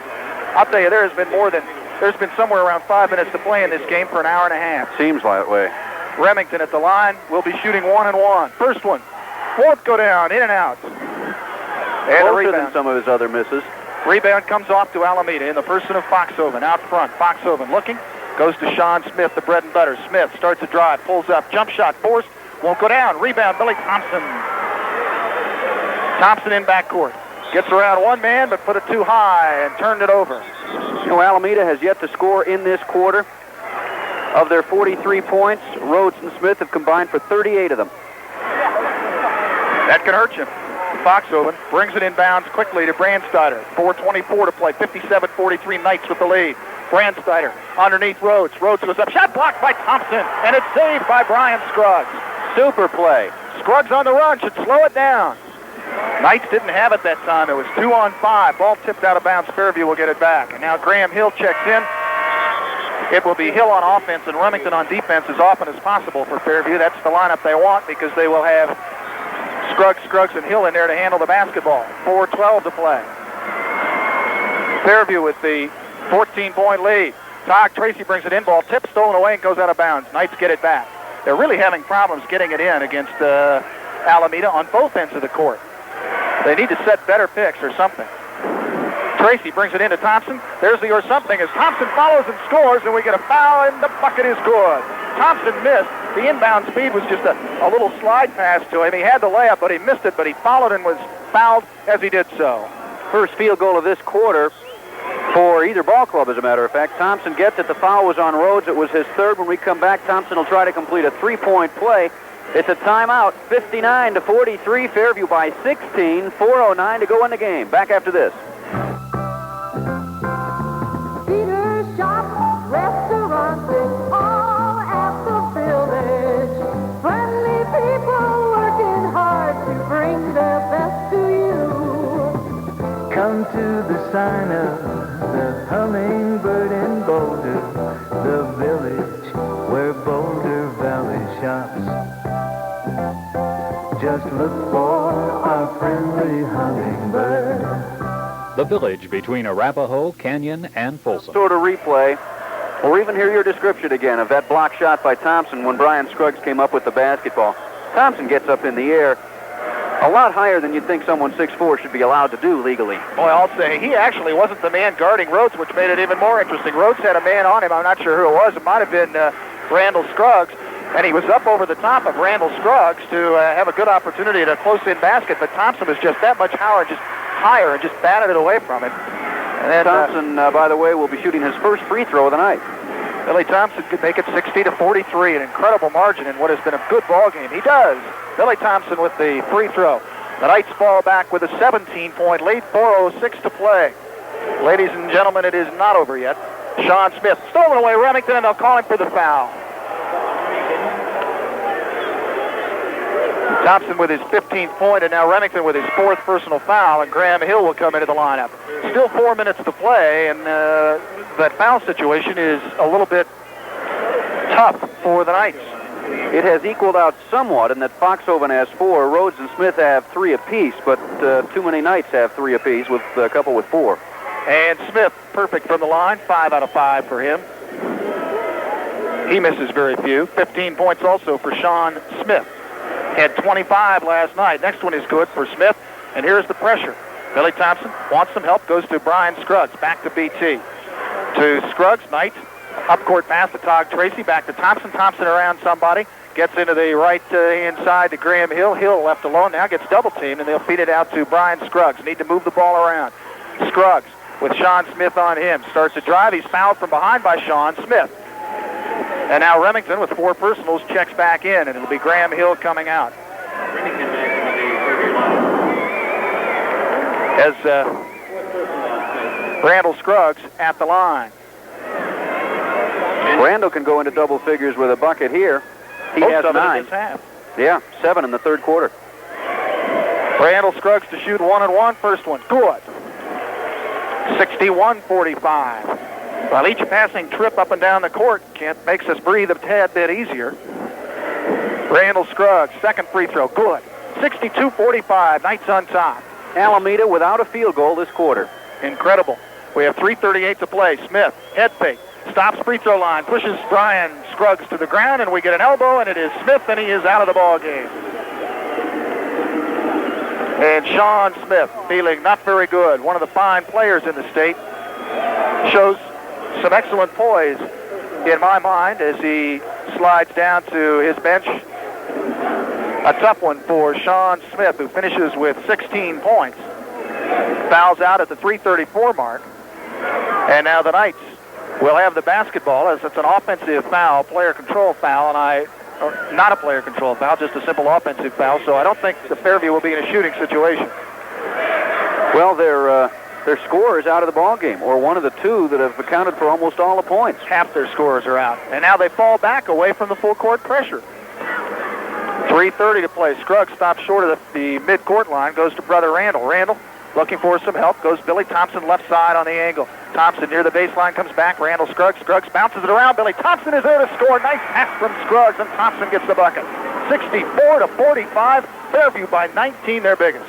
I'll tell you, there's been somewhere around 5 minutes to play in this game for an hour and a half. Seems that way. Remington at the line will be shooting 1-1. First one won't go down, in and out. And a Closer than rebound. some of his other misses. Rebound comes off to Alameda in the person of Foxhoven. Out front, Foxhoven looking. Goes to Shawn Smith, the bread and butter. Smith starts to drive, pulls up, jump shot, forced, won't go down. Rebound, Billy Thompson. Thompson in backcourt. Gets around one man, but put it too high and turned it over. You know, Alameda has yet to score in this quarter. Of their 43 points, Rhodes and Smith have combined for 38 of them. That can hurt you. Foxhoven brings it inbounds quickly to Branstiter. 4:24 to play. 57-43 Knights with the lead. Branstiter underneath Rhodes. Rhodes goes up. Shot blocked by Thompson, and it's saved by Brian Scruggs. Super play. Scruggs on the run. Should slow it down. Knights didn't have it that time. It was 2-on-5. Ball tipped out of bounds. Fairview will get it back. And now Graham Hill checks in. It will be Hill on offense and Remington on defense as often as possible for Fairview. That's the lineup they want because they will have Scruggs, and Hill in there to handle the basketball. 4:12 to play. Fairview with the 14-point lead. Tage, Tracy brings it in. Ball tipped, stolen away, and goes out of bounds. Knights get it back. They're really having problems getting it in against Alameda on both ends of the court. They need to set better picks or something. Tracy brings it into Thompson. There's the or something as Thompson follows and scores, and we get a foul, and the bucket is good. Thompson missed. The inbound speed was just a little slide pass to him. He had the layup, but he missed it, but he followed and was fouled as he did so. First field goal of this quarter for either ball club, as a matter of fact. Thompson gets it. The foul was on Rhodes. It was his third. When we come back, Thompson will try to complete a three-point play. It's a timeout. 59-43. Fairview by 16. 4:09 to go in the game. Back after this. Theater, shop, restaurant, all at the village. Friendly people working hard to bring their best to you. Come to the sign of the Hummingbird in Boulder, the village where Boulder Valley shops. Just look for our friendly Hummingbird. The village between Arapahoe, Canyon, and Folsom. Sort of replay, or even hear your description again of that block shot by Thompson when Brian Scruggs came up with the basketball. Thompson gets up in the air a lot higher than you'd think someone 6'4" should be allowed to do legally. Boy, I'll say, he actually wasn't the man guarding Rhodes, which made it even more interesting. Rhodes had a man on him. I'm not sure who it was. It might have been Randall Scruggs. And he was up over the top of Randall Scruggs to have a good opportunity to close-in basket, but Thompson was just that much higher and just batted it away from him. And then, Thompson, by the way, will be shooting his first free throw of the night. Billy Thompson could make it 60-43, an incredible margin in what has been a good ball game. He does. Billy Thompson with the free throw. The Knights fall back with a 17-point lead, 4:06 to play. Ladies and gentlemen, it is not over yet. Shawn Smith stolen away Remington, and they'll call him for the foul. Thompson with his 15th point, and now Remington with his fourth personal foul, and Graham Hill will come into the lineup. Still 4 minutes to play, and that foul situation is a little bit tough for the Knights. It has equaled out somewhat in that Foxhoven has 4, Rhodes and Smith have 3 apiece, but too many Knights have 3 apiece, with a couple with 4. And Smith, perfect from the line, 5 out of 5 for him. He misses very few. 15 points also for Shawn Smith. Had 25 last night. Next one is good for Smith, and here's the pressure. Billy Thompson wants some help, goes to Brian Scruggs, back to BT. To Scruggs, Knight, up-court pass to Todd Tracy, back to Thompson. Thompson around somebody, gets into the right inside to Graham Hill. Hill left alone, now gets double-teamed, and they'll feed it out to Brian Scruggs. Need to move the ball around. Scruggs with Shawn Smith on him. Starts to drive, he's fouled from behind by Shawn Smith. And now Remington with 4 personals checks back in, and it'll be Graham Hill coming out. As Randall Scruggs at the line. Randall can go into double figures with a bucket here. He has 9. Yeah, 7 in the third quarter. Randall Scruggs to shoot 1-1. First one, good. 61-45. While each passing trip up and down the court makes us breathe a tad bit easier. Randall Scruggs, second free throw, good. 62-45, Knights on top. Alameda without a field goal this quarter. Incredible. We have 3:38 to play. Smith, head fake, stops free throw line, pushes Brian Scruggs to the ground, and we get an elbow, and it is Smith, and he is out of the ball game. And Shawn Smith, feeling not very good, one of the fine players in the state, shows some excellent poise in my mind as he slides down to his bench. A tough one for Shawn Smith, who finishes with 16 points. Fouls out at the 3:34 mark. And now the Knights will have the basketball as it's an offensive foul, player control foul, and not a player control foul, just a simple offensive foul, so I don't think the Fairview will be in a shooting situation. Well, their scorer is out of the ball game, or one of the two that have accounted for almost all the points. Half their scorers are out. And now they fall back away from the full court pressure. 3:30 to play. Scruggs stops short of the mid-court line, goes to brother Randall. Randall looking for some help, goes Billy Thompson left side on the angle. Thompson near the baseline, comes back. Randall Scruggs. Scruggs bounces it around. Billy Thompson is there to score. Nice pass from Scruggs, and Thompson gets the bucket. 64-45. Fairview by 19, their biggest.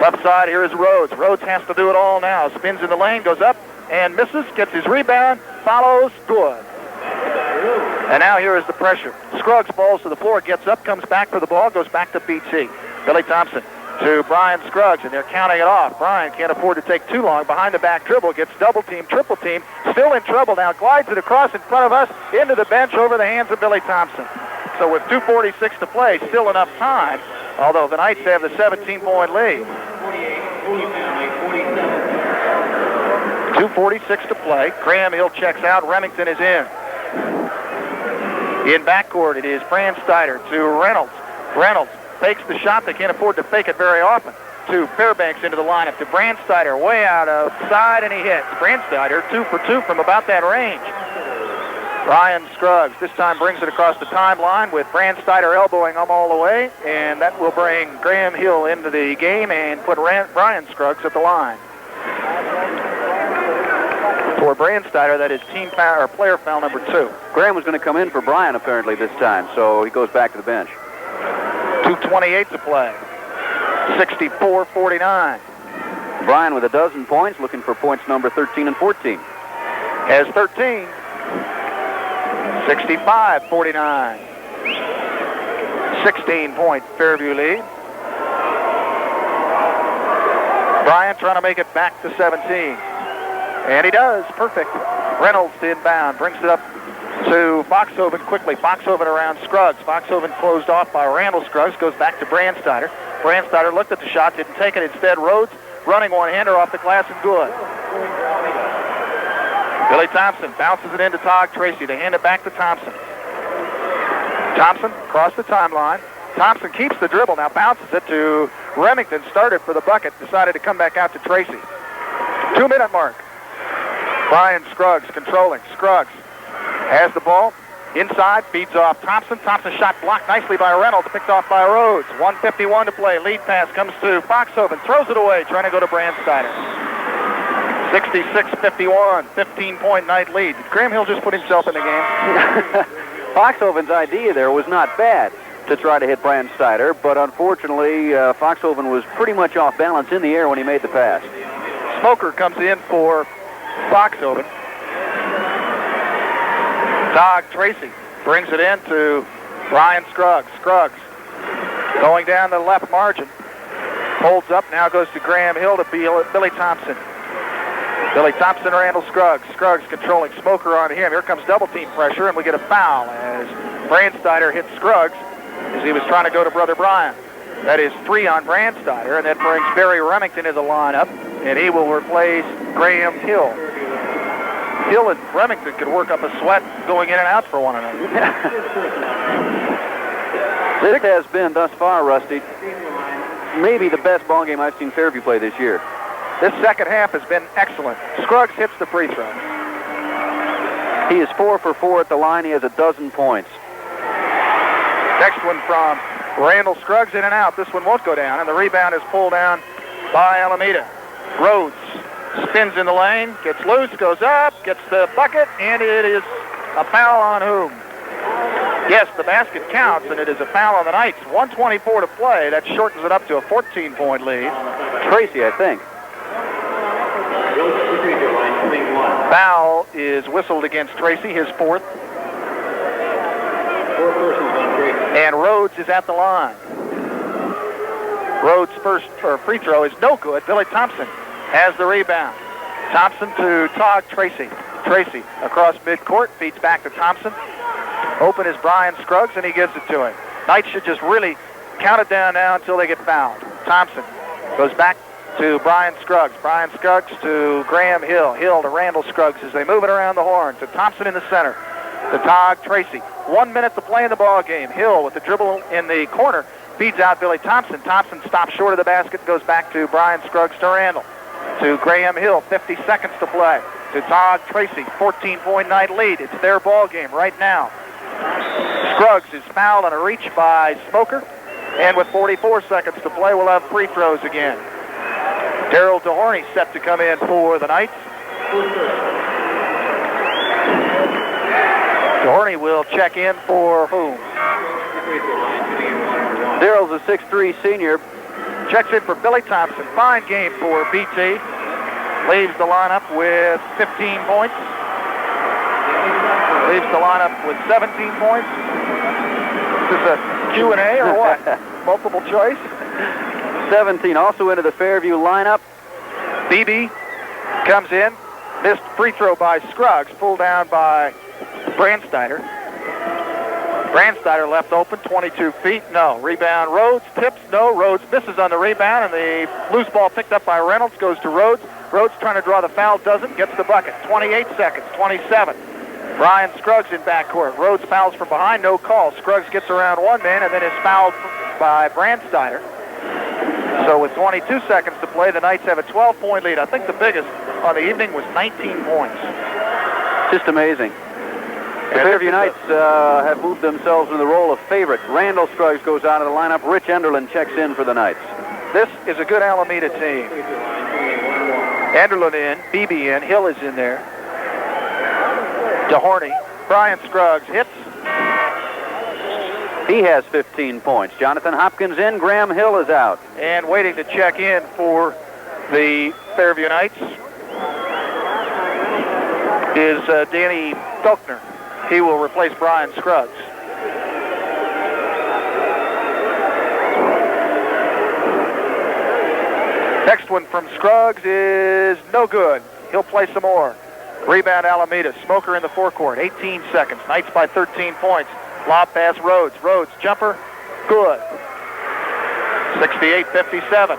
Left side, here is Rhodes. Rhodes has to do it all now. Spins in the lane, goes up and misses, gets his rebound, follows, good. And now here is the pressure. Scruggs falls to the floor, gets up, comes back for the ball, goes back to BT. Billy Thompson to Brian Scruggs, and they're counting it off. Brian can't afford to take too long. Behind the back dribble, gets double team, triple team, still in trouble now, glides it across in front of us, into the bench over the hands of Billy Thompson. So with 2:46 to play, still enough time, although the Knights have the 17-point lead. 2:46 to play. Graham Hill checks out. Remington is in. In backcourt, it is Branstiter to Reynolds. Reynolds fakes the shot. They can't afford to fake it very often. To Fairbanks into the lineup. To Branstiter, way out of side, and he hits. Branstiter 2 for 2 from about that range. Brian Scruggs this time brings it across the timeline with Branstiter elbowing him all the way, and that will bring Graham Hill into the game and put Brian Scruggs at the line. For Branstiter, that is team foul, or player foul number 2. Graham was going to come in for Brian apparently this time, so he goes back to the bench. 2:28 to play. 64-49. Brian with a dozen points, looking for points number 13 and 14. Has 13. 65-49. 16-point Fairview lead. Brian trying to make it back to 17. And he does. Perfect. Reynolds to inbound. Brings it up to Foxhoven quickly. Foxhoven around Scruggs. Foxhoven closed off by Randall. Scruggs goes back to Branstiter. Branstiter looked at the shot, didn't take it. Instead, Rhodes running one-hander off the glass and good. Billy Thompson bounces it into Todd Tracy to hand it back to Thompson. Thompson across the timeline. Thompson keeps the dribble, now bounces it to Remington, started for the bucket, decided to come back out to Tracy. 2-minute mark. Brian Scruggs controlling. Scruggs has the ball. Inside, feeds off Thompson. Thompson shot blocked nicely by Reynolds, picked off by Rhodes. 1:51 to play. Lead pass comes to Foxhoven. Throws it away, trying to go to Branstiter. 66-51, 15-point night lead. Did Graham Hill just put himself in the game? Foxhoven's idea there was not bad to try to hit Branstiter, but unfortunately, Foxhoven was pretty much off balance in the air when he made the pass. Smoker comes in for Foxhoven. Tage Tracy brings it in to Brian Scruggs. Scruggs going down the left margin. Holds up, now goes to Graham Hill to Billy Thompson. Billy Thompson, Randall Scruggs. Scruggs controlling. Smoker on him. Here comes double team pressure, and we get a foul as Branstiter hits Scruggs as he was trying to go to brother Brian. That is 3 on Branstiter, and that brings Barry Remington into the lineup, and he will replace Graham Hill. Hill and Remington could work up a sweat going in and out for one another. This has been, thus far, Rusty, maybe the best ball game I've seen Fairview play this year. This second half has been excellent. Scruggs hits the free throw. He is 4 for 4 at the line. He has a dozen points. Next one from Randall Scruggs, in and out. This one won't go down, and the rebound is pulled down by Alameda. Rhodes spins in the lane, gets loose, goes up, gets the bucket, and it is a foul on whom? Yes, the basket counts, and it is a foul on the Knights. 1:24 to play. That shortens it up to a 14-point lead. Tracy, I think. Foul is whistled against Tracy, his fourth. And Rhodes is at the line. Rhodes' first free throw is no good. Billy Thompson has the rebound. Thompson to Todd Tracy. Tracy across midcourt, feeds back to Thompson. Open is Brian Scruggs, and he gives it to him. Knights should just really count it down now until they get fouled. Thompson goes back to Brian Scruggs. Brian Scruggs to Graham Hill. Hill to Randall Scruggs as they move it around the horn. To Thompson in the center. To Tage Tracy. 1 minute to play in the ball game. Hill with the dribble in the corner. Feeds out Billy Thompson. Thompson stops short of the basket. Goes back to Brian Scruggs to Randall. To Graham Hill. 50 seconds to play. To Todd Tracy. 14-point night lead. It's their ball game right now. Scruggs is fouled on a reach by Smoker. And with 44 seconds to play, we'll have free throws again. Darrell DeHorney set to come in for the Knights. DeHorney will check in for whom? Darrell's a 6'3" senior. Checks in for Billy Thompson. Fine game for BT. Leaves the lineup with 15 points. Leaves the lineup with 17 points. Is this a Q&A or what? Multiple choice? 17 also into the Fairview lineup. Beebe comes in. Missed free throw by Scruggs. Pulled down by Branstiter. Branstiter left open, 22 feet. No. Rebound Rhodes. Tips. No. Rhodes misses on the rebound, and the loose ball picked up by Reynolds goes to Rhodes. Rhodes trying to draw the foul. Doesn't. Gets the bucket. 28 seconds. 27. Brian Scruggs in backcourt. Rhodes fouls from behind. No call. Scruggs gets around one man and then is fouled by Branstiter. So with 22 seconds to play, the Knights have a 12-point lead. I think the biggest on the evening was 19 points. Just amazing. The Fairview Knights have moved themselves into the role of favorite. Randall Scruggs goes out of the lineup. Rich Enderlin checks in for the Knights. This is a good Alameda team. Enderlin in, Beebe in, Hill is in there. DeHorney, Brian Scruggs hits. He has 15 points. Jonathon Hopkins in, Graham Hill is out. And waiting to check in for the Fairview Knights is Danny Felknor. He will replace Brian Scruggs. Next one from Scruggs is no good. He'll play some more. Rebound Alameda. Smoker in the forecourt. 18 seconds. Knights by 13 points. Lob pass Rhodes. Rhodes jumper. Good. 68-57.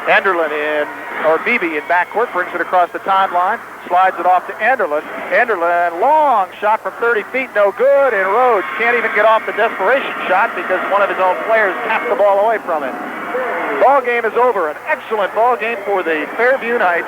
Enderlin in, or Beebe in backcourt. Brings it across the timeline. Slides it off to Enderlin. Enderlin, long shot from 30 feet. No good. And Rhodes can't even get off the desperation shot because one of his own players tapped the ball away from him. Ball game is over. An excellent ball game for the Fairview Knights.